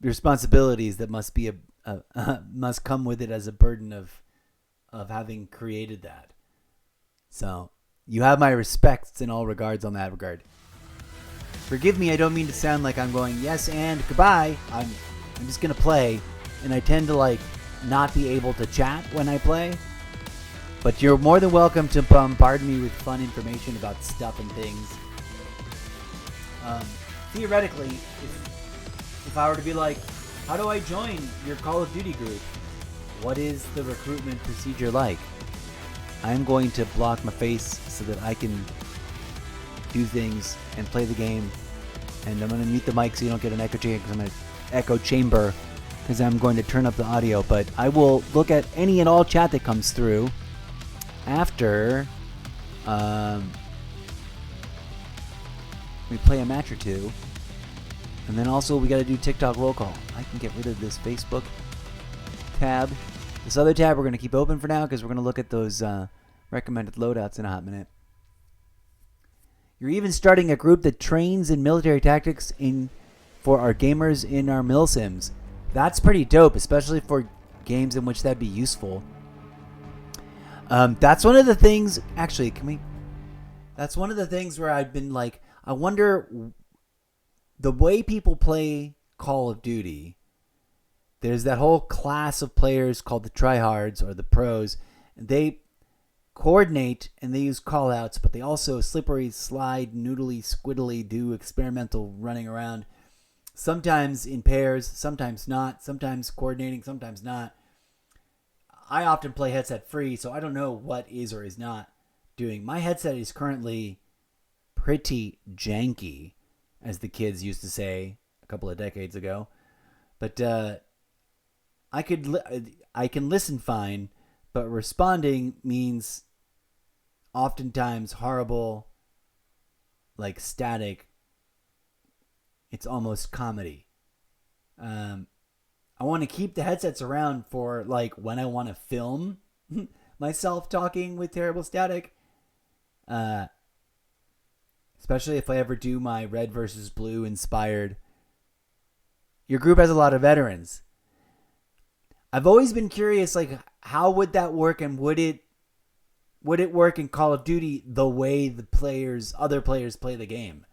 responsibilities that must be must come with it as a burden of having created that. So you have my respects in all regards on that regard. Forgive me, I don't mean to sound like I'm going yes and goodbye. I'm just gonna play, and I tend to like not be able to chat when I play. But you're more than welcome to bombard me with fun information about stuff and things. Theoretically, if I were to be like, how do I join your Call of Duty group? What is the recruitment procedure like? I'm going to block my face so that I can do things and play the game. And I'm going to mute the mic so you don't get an echo chamber because I'm going to turn up the audio. But I will look at any and all chat that comes through after we play a match or two. And then also we got to do TikTok roll call. I can get rid of this Facebook tab. This other tab we're going to keep open for now because we're going to look at those recommended loadouts in a hot minute. You're even starting a group that trains in military tactics for our gamers in our milsims. That's pretty dope, especially for games in which that'd be useful. That's one of the things. Actually, that's one of the things where I've been like, I wonder the way people play Call of Duty. There's that whole class of players called the tryhards or the pros. And they coordinate and they use callouts, but they also slippery, slide, noodly, squiddly do experimental running around. Sometimes in pairs, sometimes not. Sometimes coordinating, sometimes not. I often play headset free, so I don't know what is or is not doing. My headset is currently pretty janky, as the kids used to say a couple of decades ago. But I can listen fine, but responding means oftentimes horrible, like static. It's almost comedy. I want to keep the headsets around for like when I want to film myself talking with terrible static. Especially if I ever do my red versus blue inspired. Your group has a lot of veterans. I've always been curious, like, how would that work, and would it work in Call of Duty the way the other players play the game?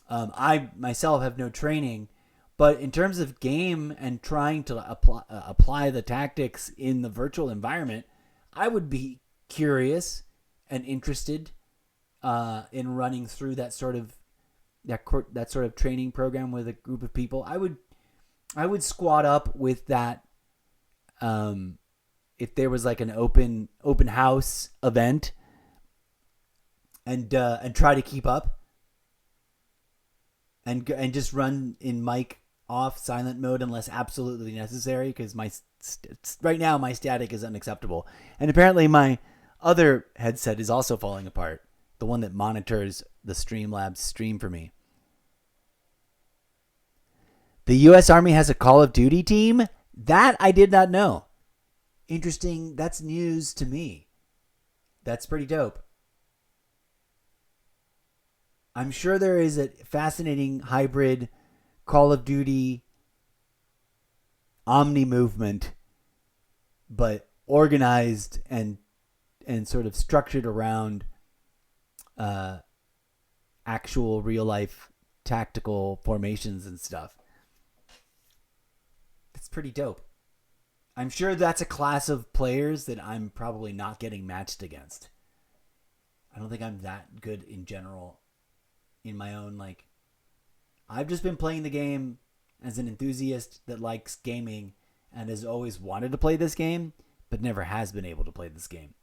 I myself have no training, but in terms of game and trying to apply the tactics in the virtual environment, I would be curious and interested in running through that sort of training program with a group of people. I would squad up with that. If there was like an open house event and try to keep up and just run in mic off silent mode unless absolutely necessary, because right now my static is unacceptable, and apparently my other headset is also falling apart, the one that monitors the Streamlabs stream for me. The U.S. Army has a Call of Duty team? That I did not know. Interesting. That's news to me. That's pretty dope. I'm sure there is a fascinating hybrid Call of Duty Omni movement, but organized and sort of structured around actual real life tactical formations and stuff. It's pretty dope. I'm sure that's a class of players that I'm probably not getting matched against. I don't think I'm that good in general in my own, like, I've just been playing the game as an enthusiast that likes gaming and has always wanted to play this game, but never has been able to play this game.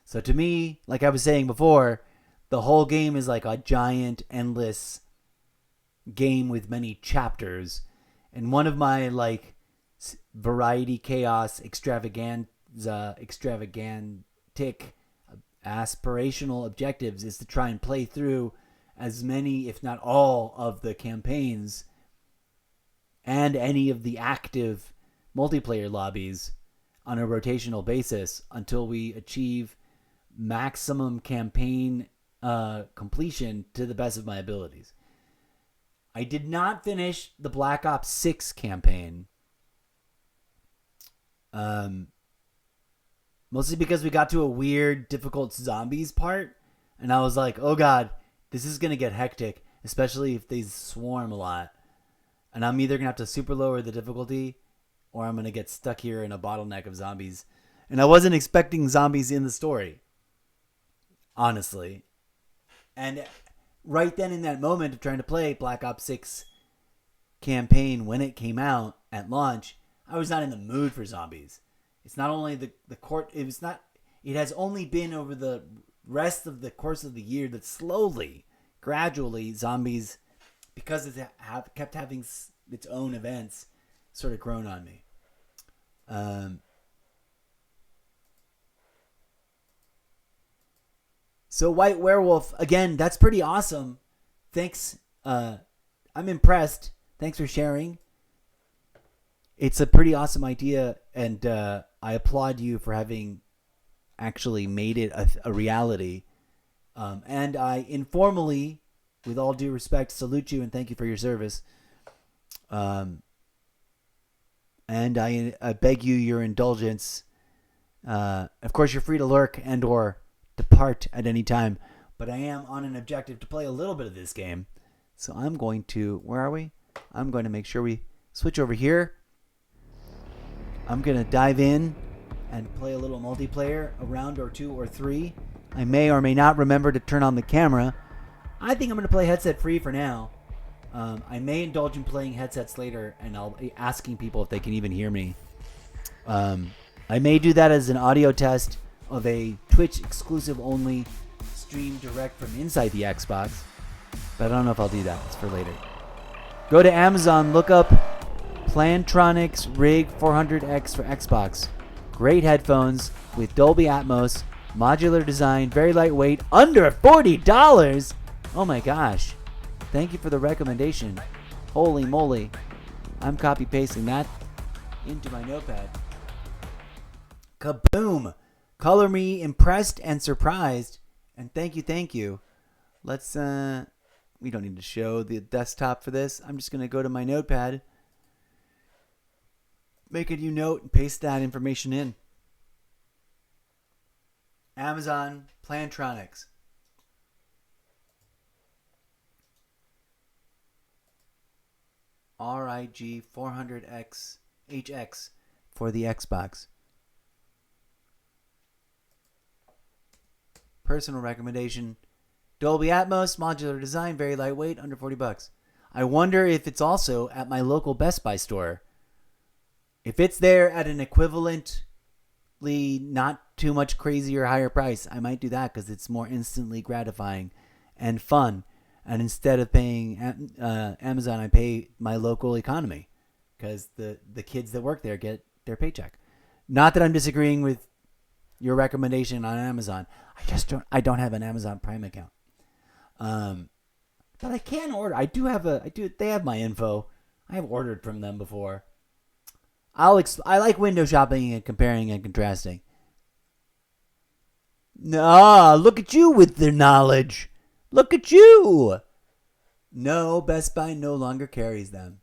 So to me, like I was saying before, the whole game is like a giant, endless game with many chapters. And one of my, like, variety, chaos, extravagantic, aspirational objectives is to try and play through as many, if not all, of the campaigns and any of the active multiplayer lobbies on a rotational basis until we achieve maximum campaign completion to the best of my abilities. I did not finish the Black Ops 6 campaign. Mostly because we got to a weird, difficult zombies part, and I was like, oh god, this is going to get hectic, especially if they swarm a lot. And I'm either going to have to super lower the difficulty, or I'm going to get stuck here in a bottleneck of zombies. And I wasn't expecting zombies in the story, honestly. And right then in that moment of trying to play Black Ops 6 campaign when it came out at launch, I was not in the mood for zombies. It's not only the court, it has only been over the rest of the course of the year that slowly, gradually, zombies, because it kept having its own events, sort of grown on me. So White Werewolf, again, that's pretty awesome. Thanks. I'm impressed. Thanks for sharing. It's a pretty awesome idea, and I applaud you for having actually made it a reality. And I informally, with all due respect, salute you and thank you for your service. And I beg you your indulgence. Of course, you're free to lurk and or depart at any time, but I am on an objective to play a little bit of this game. So I'm going to, where are we? I'm going to make sure we switch over here. I'm going to dive in and play a little multiplayer, a round or two or three. I may or may not remember to turn on the camera. I think I'm going to play headset free for now. I may indulge in playing headsets later, and I'll be asking people if they can even hear me. I may do that as an audio test of a Twitch exclusive only stream direct from inside the Xbox, but I don't know if I'll do that. It's for later. Go to Amazon, look up Plantronics Rig 400X for Xbox. Great headphones with Dolby Atmos, modular design, very lightweight, under $40. Oh my gosh. Thank you for the recommendation. Holy moly. I'm copy pasting that into my notepad. Kaboom. Color me impressed and surprised. And thank you. Let's, we don't need to show the desktop for this. I'm just going to go to my notepad, make a new note, and paste that information in. Amazon Plantronics. RIG 400X HX for the Xbox. Personal recommendation. Dolby Atmos, modular design, very lightweight, under $40. I wonder if it's also at my local Best Buy store. If it's there at an equivalently not too much crazy or higher price, I might do that because it's more instantly gratifying and fun. And instead of paying Amazon, I pay my local economy because the kids that work there get their paycheck. Not that I'm disagreeing with your recommendation on Amazon. I don't have an Amazon Prime account. But I can order. They have my info. I have ordered from them before. I like window shopping and comparing and contrasting. Nah, look at you with the knowledge. Look at you. No, Best Buy no longer carries them.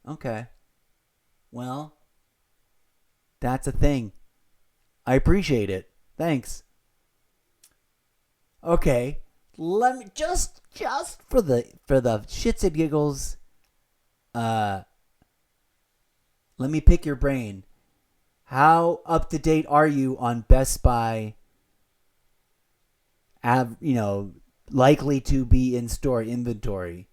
Okay. Well, that's a thing. I appreciate it. Thanks. Okay. Let me just for the shits and giggles, let me pick your brain. How up to date are you on Best Buy? Likely to be in store inventory.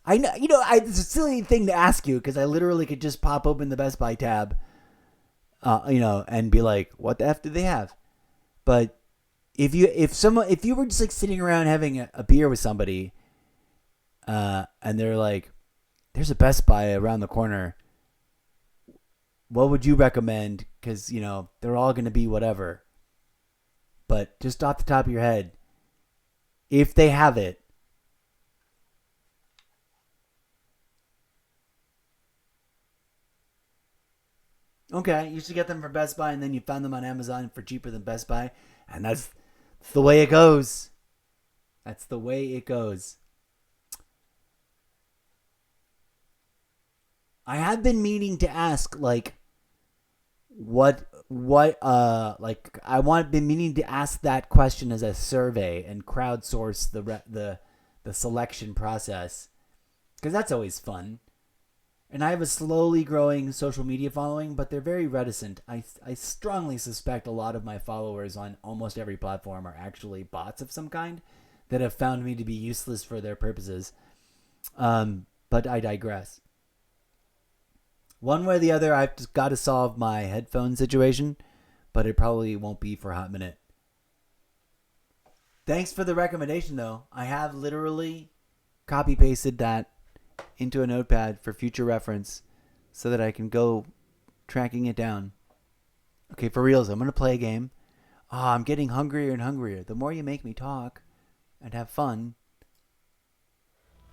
I know, it's a silly thing to ask you because I literally could just pop open the Best Buy tab, and be like, "What the f do they have?" But if you were just like sitting around having a beer with somebody, and they're like, "There's a Best Buy around the corner," what would you recommend? Because they're all going to be whatever. But just off the top of your head, if they have it. Okay, you used to get them from Best Buy, and then you found them on Amazon for cheaper than Best Buy, and that's the way it goes. That's the way it goes. I have been meaning to ask, like, been meaning to ask that question as a survey and crowdsource the selection process, because that's always fun. And I have a slowly growing social media following, but they're very reticent. I strongly suspect a lot of my followers on almost every platform are actually bots of some kind that have found me to be useless for their purposes. But I digress. One way or the other, I've just got to solve my headphone situation, but it probably won't be for a hot minute. Thanks for the recommendation, though. I have literally copy-pasted that into a notepad for future reference so that I can go tracking it down. Okay, for reals, I'm going to play a game. I'm getting hungrier and hungrier. The more you make me talk and have fun,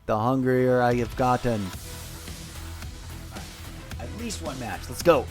the hungrier I have gotten. At least one match. Let's go.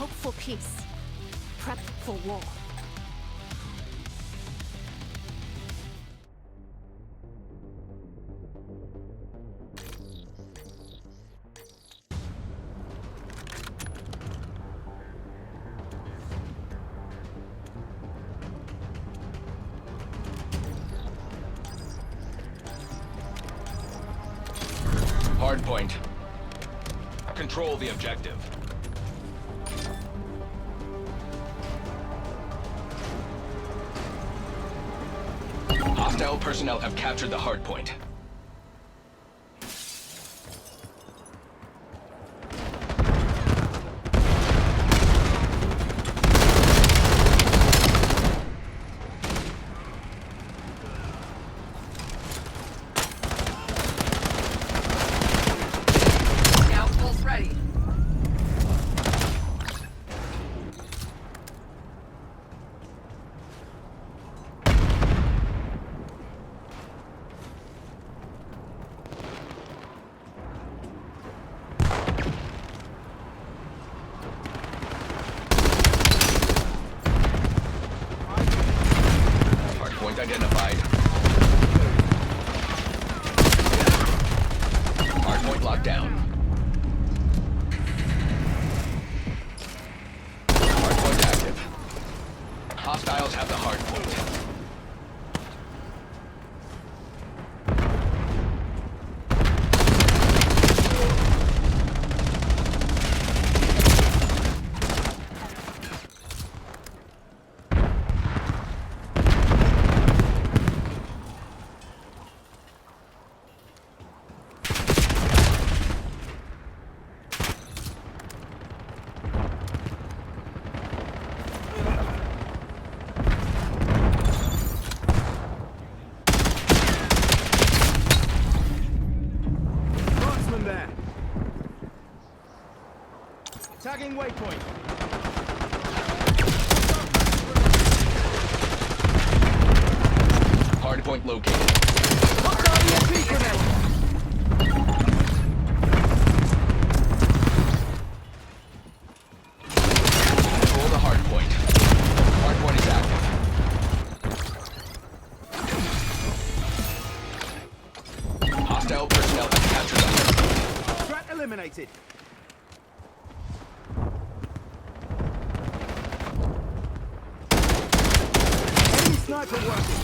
Hope for peace. Prep for war. Hardpoint. Control the objective. Hostile personnel have captured the hardpoint. Doubtfuls ready. Tagging waypoint. Hardpoint located. Hostile EMP grenade. Control the hardpoint. Hardpoint is active. Hostile personnel have captured the hardpoint. Threat eliminated. Enemy sniper working.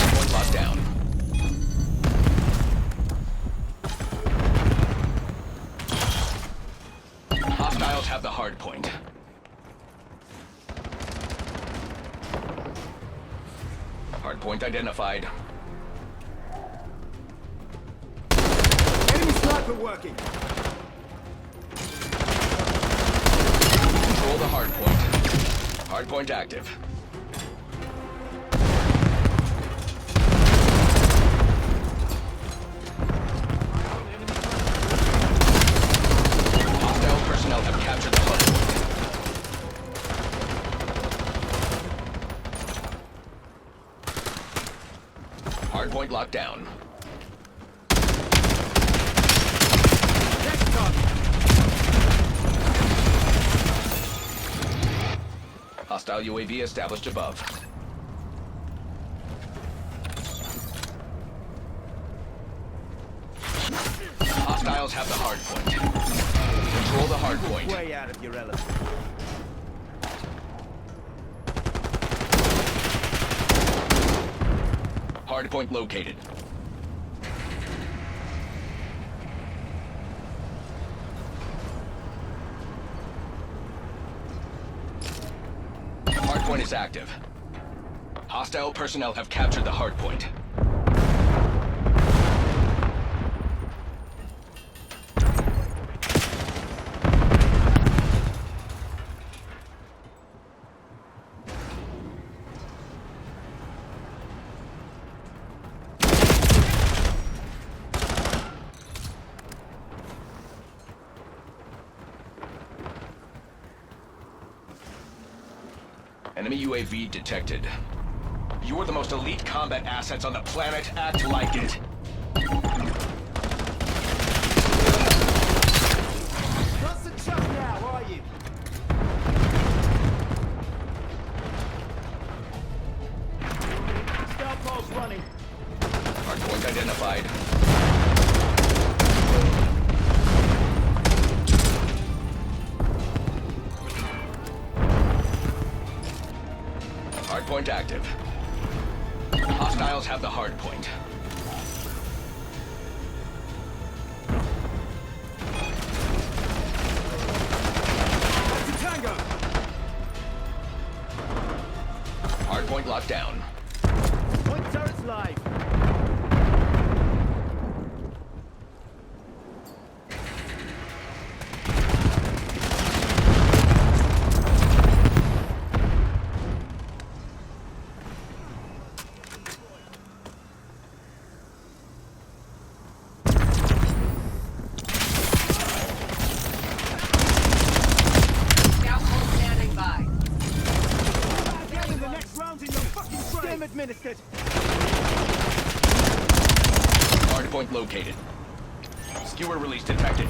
Hardpoint locked down. Hostiles have the hardpoint. Hardpoint identified. Enemy sniper working. Control the hardpoint. Hardpoint active. Hostile personnel have captured the hardpoint. Hardpoint locked down. Next target. Hostile UAV established above. Hostiles have the hardpoint. Control the hardpoint. Way out of your element. Hardpoint located. Hardpoint is active. Hostile personnel have captured the hardpoint. Enemy UAV detected. You're the most elite combat assets on the planet. Act like it. Not the chuck now, are you? Scout pole's running. Hardpoint identified. Hardpoint active. Hostiles have the hardpoint. Back to tango. Hardpoint locked down. Point turrets live. Scout hull standing by. Getting the next round in your fucking frame. Administered. Hardpoint located. Skewer release detected.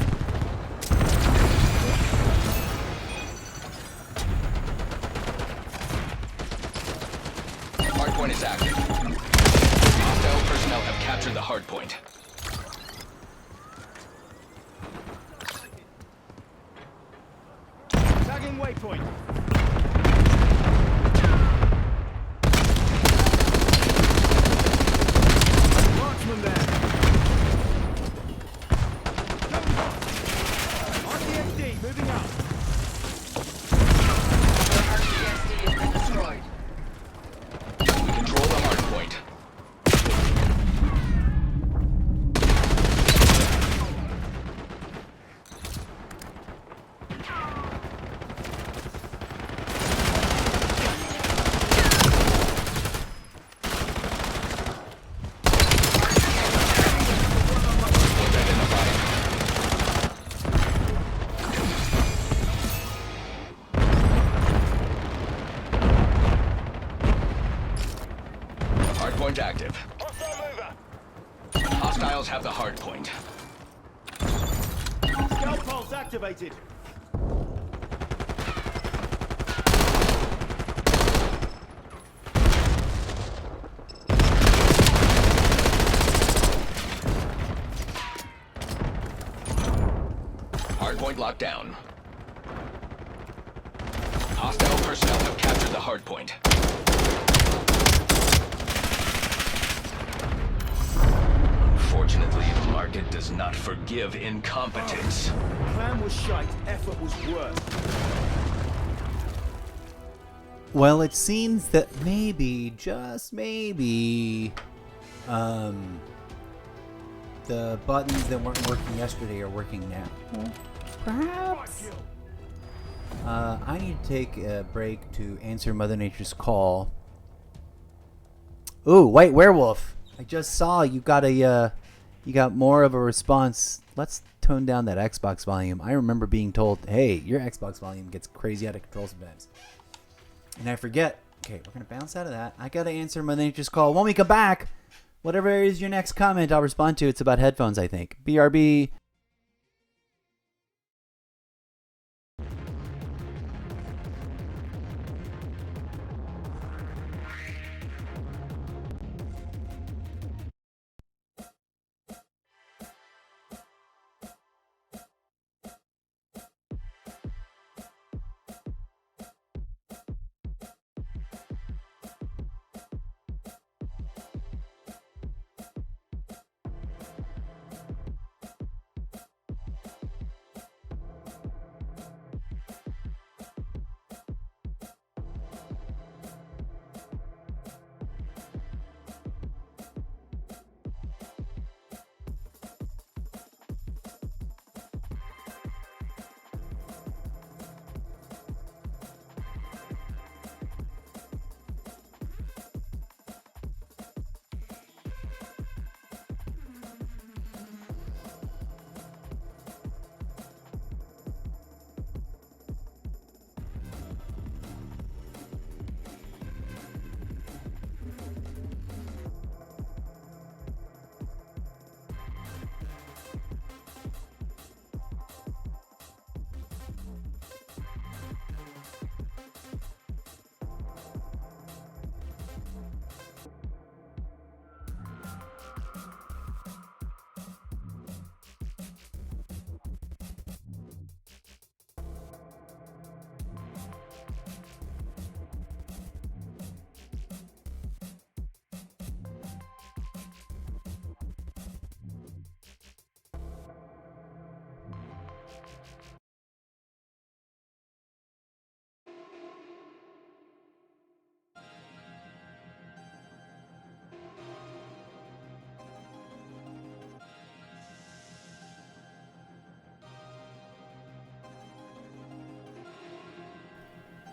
Hardpoint is active. Hostile personnel have captured the hardpoint. Tagging waypoint. Marksman there. RTXD moving out. Your RTSD has been destroyed. We control the hardpoint. active. Hostiles have the hard point. Scout pulse activated. Hardpoint locked down. Hostile personnel have captured the hardpoint. Unfortunately, the market does not forgive incompetence. Plan was shite, effort was worse. Well, it seems that maybe, just maybe, the buttons that weren't working yesterday are working now. Perhaps. I need to take a break to answer Mother Nature's call. Ooh, White Werewolf! I just saw you got you got more of a response. Let's tone down that Xbox volume. I remember being told, hey, your Xbox volume gets crazy out of control sometimes. And I forget. Okay, we're going to bounce out of that. I got to answer Mother Nature's call. When we come back, whatever is your next comment, I'll respond to. It's about headphones, I think. BRB.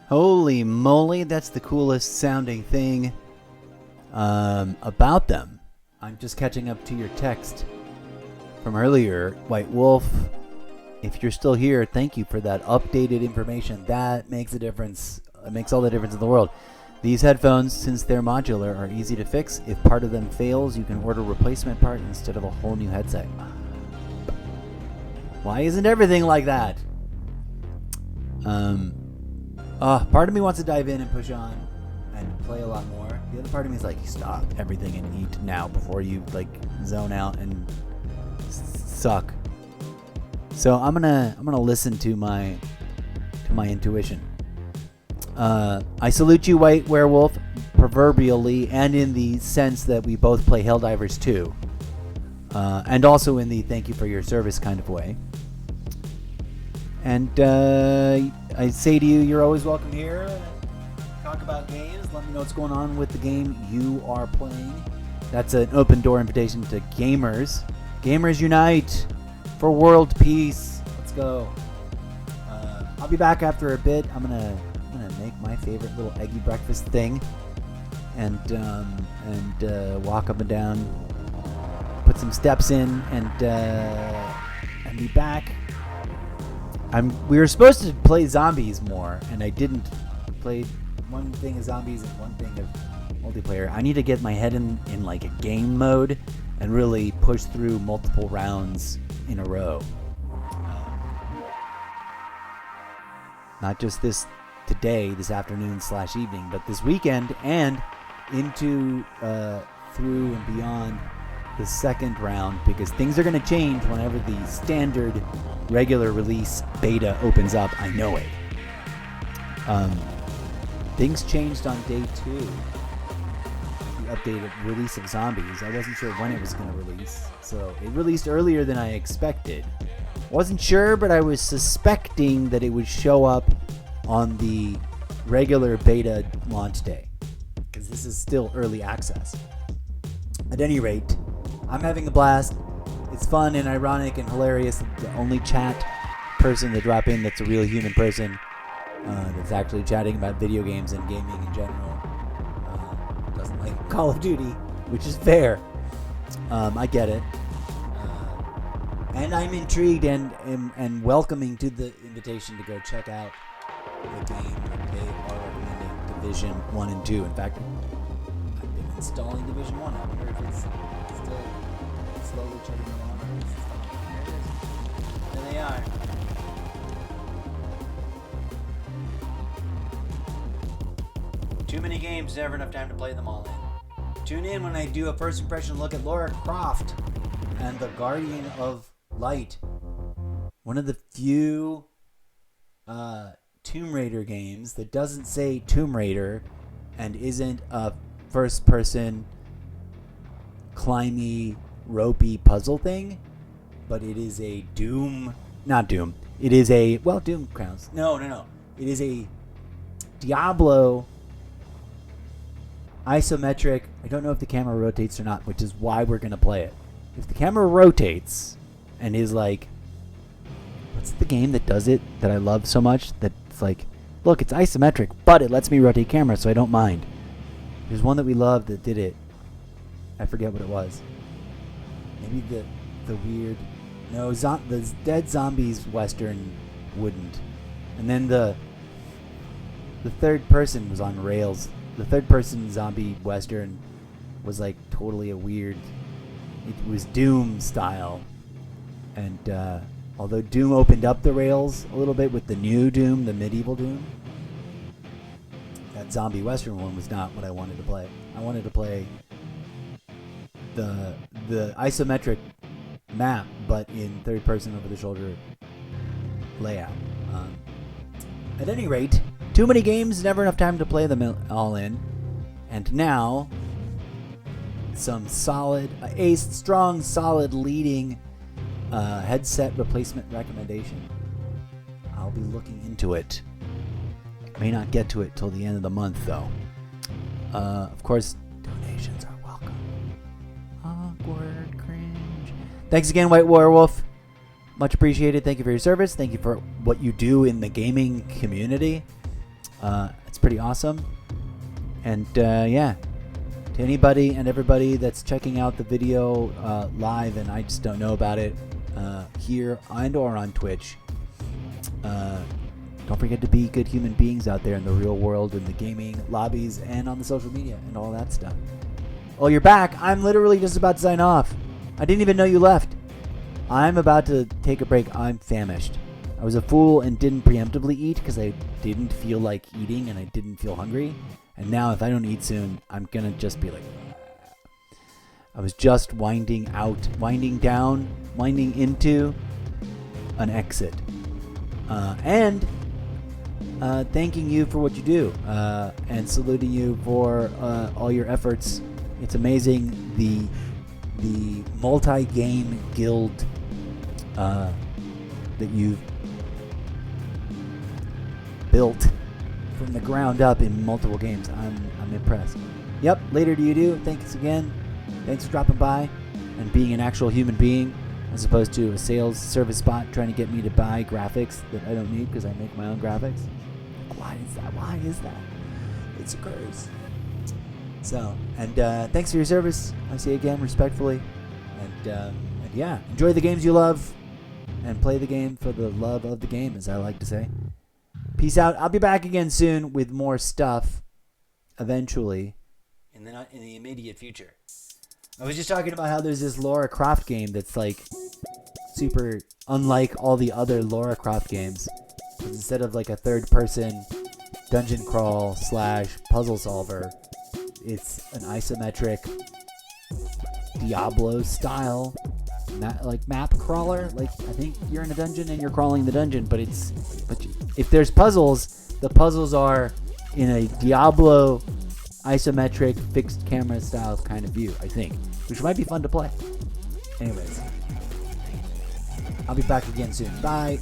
Holy moly, that's the coolest sounding thing about them. I'm just catching up to your text from earlier. White Wolf, if you're still here, thank you for that updated information. That makes a difference. It makes all the difference in the world. These headphones, since they're modular, are easy to fix. If part of them fails, you can order a replacement part instead of a whole new headset. Why isn't everything like that? Part of me wants to dive in and push on and play a lot more. The other part of me is like, stop everything and eat now before you like zone out and suck. So I'm gonna listen to my intuition. I salute you, White Werewolf, proverbially, and in the sense that we both play Helldivers 2, and also in the thank you for your service kind of way. And I say to you, you're always welcome here. Talk about games. Let me know what's going on with the game you are playing. That's an open door invitation to gamers. Gamers unite for world peace. Let's go. I'll be back after a bit. I'm gonna make my favorite little eggy breakfast thing, and walk up and down, put some steps in, and be back. We were supposed to play zombies more, and I didn't. Play one thing of zombies and one thing of multiplayer. I need to get my head in like a game mode and really push through multiple rounds in a row. Not just this afternoon / evening, but this weekend and into through and beyond the second round, because things are going to change whenever the standard regular release beta opens up. I know it. Things changed on day 2. The updated release of Zombies. I wasn't sure when it was going to release, so it released earlier than I expected. Wasn't sure, but I was suspecting that it would show up on the regular beta launch day, because this is still early access. At any rate, I'm having a blast. It's fun and ironic and hilarious. The only chat person to drop in that's a real human person that's actually chatting about video games and gaming in general. Doesn't like Call of Duty, which is fair. I get it. And I'm intrigued and welcoming to the invitation to go check out the game that they are recommending, Division 1 and 2. In fact, I've been installing Division 1. I wonder if it's still slowly chugging along. There it is. There they are. Too many games, never enough time to play them all in. Tune in when I do a first impression look at Lara Croft and the Guardian of Light. One of the few Tomb Raider games that doesn't say Tomb Raider and isn't a first-person climby, ropey puzzle thing, but it is a Doom... Not Doom. It is a... Well, Doom counts. No. It is a Diablo isometric... I don't know if the camera rotates or not, which is why we're going to play it. If the camera rotates and is like... What's the game that does it that I love so much? That's like... Look, it's isometric, but it lets me rotate camera, so I don't mind. There's one that we loved that did it. I forget what it was. Maybe the weird... No, the Dead Zombies Western wouldn't. And then the third person was on rails. The third person zombie Western was like totally a weird... It was Doom style. And although Doom opened up the rails a little bit with the new Doom, the medieval Doom, that zombie Western one was not what I wanted to play. I wanted to play the isometric map, but in third person over the shoulder layout. At any rate, too many games, never enough time to play them all in. And now, some solid, a strong, solid leading headset replacement recommendation. I'll be looking into it. May not get to it till the end of the month, though. Of course, donations are welcome. Awkward cringe. Thanks again, White Werewolf. Much appreciated. Thank you for your service. Thank you for what you do in the gaming community. It's pretty awesome. And yeah, to anybody and everybody that's checking out the video live and I just don't know about it here and or on Twitch, don't forget to be good human beings out there in the real world, in the gaming lobbies, and on the social media and all that stuff. Oh, you're back. I'm literally just about to sign off. I didn't even know you left. I'm about to take a break. I'm famished. I was a fool and didn't preemptively eat because I didn't feel like eating and I didn't feel hungry. And now if I don't eat soon, I'm going to just be like... I was just winding down, winding into an exit. And thanking you for what you do and saluting you for all your efforts. It's amazing the multi-game guild that you've built from the ground up in multiple games. I'm impressed. Yep, later to you do. Thanks again. Thanks for dropping by and being an actual human being as opposed to a sales service bot trying to get me to buy graphics that I don't need because I make my own graphics. Like, why is that? Why is that? It's a curse. So, and thanks for your service. I say again, respectfully. And yeah, enjoy the games you love and play the game for the love of the game, as I like to say. Peace out. I'll be back again soon with more stuff eventually in in the immediate future. I was just talking about how there's this Lara Croft game that's like super unlike all the other Lara Croft games. Instead of like a third-person dungeon crawl / puzzle solver, it's an isometric Diablo style map crawler. Like, I think you're in a dungeon and you're crawling the dungeon, but if there's puzzles, the puzzles are in a Diablo isometric fixed camera style kind of view, I think, which might be fun to play. Anyways, I'll be back again soon. Bye.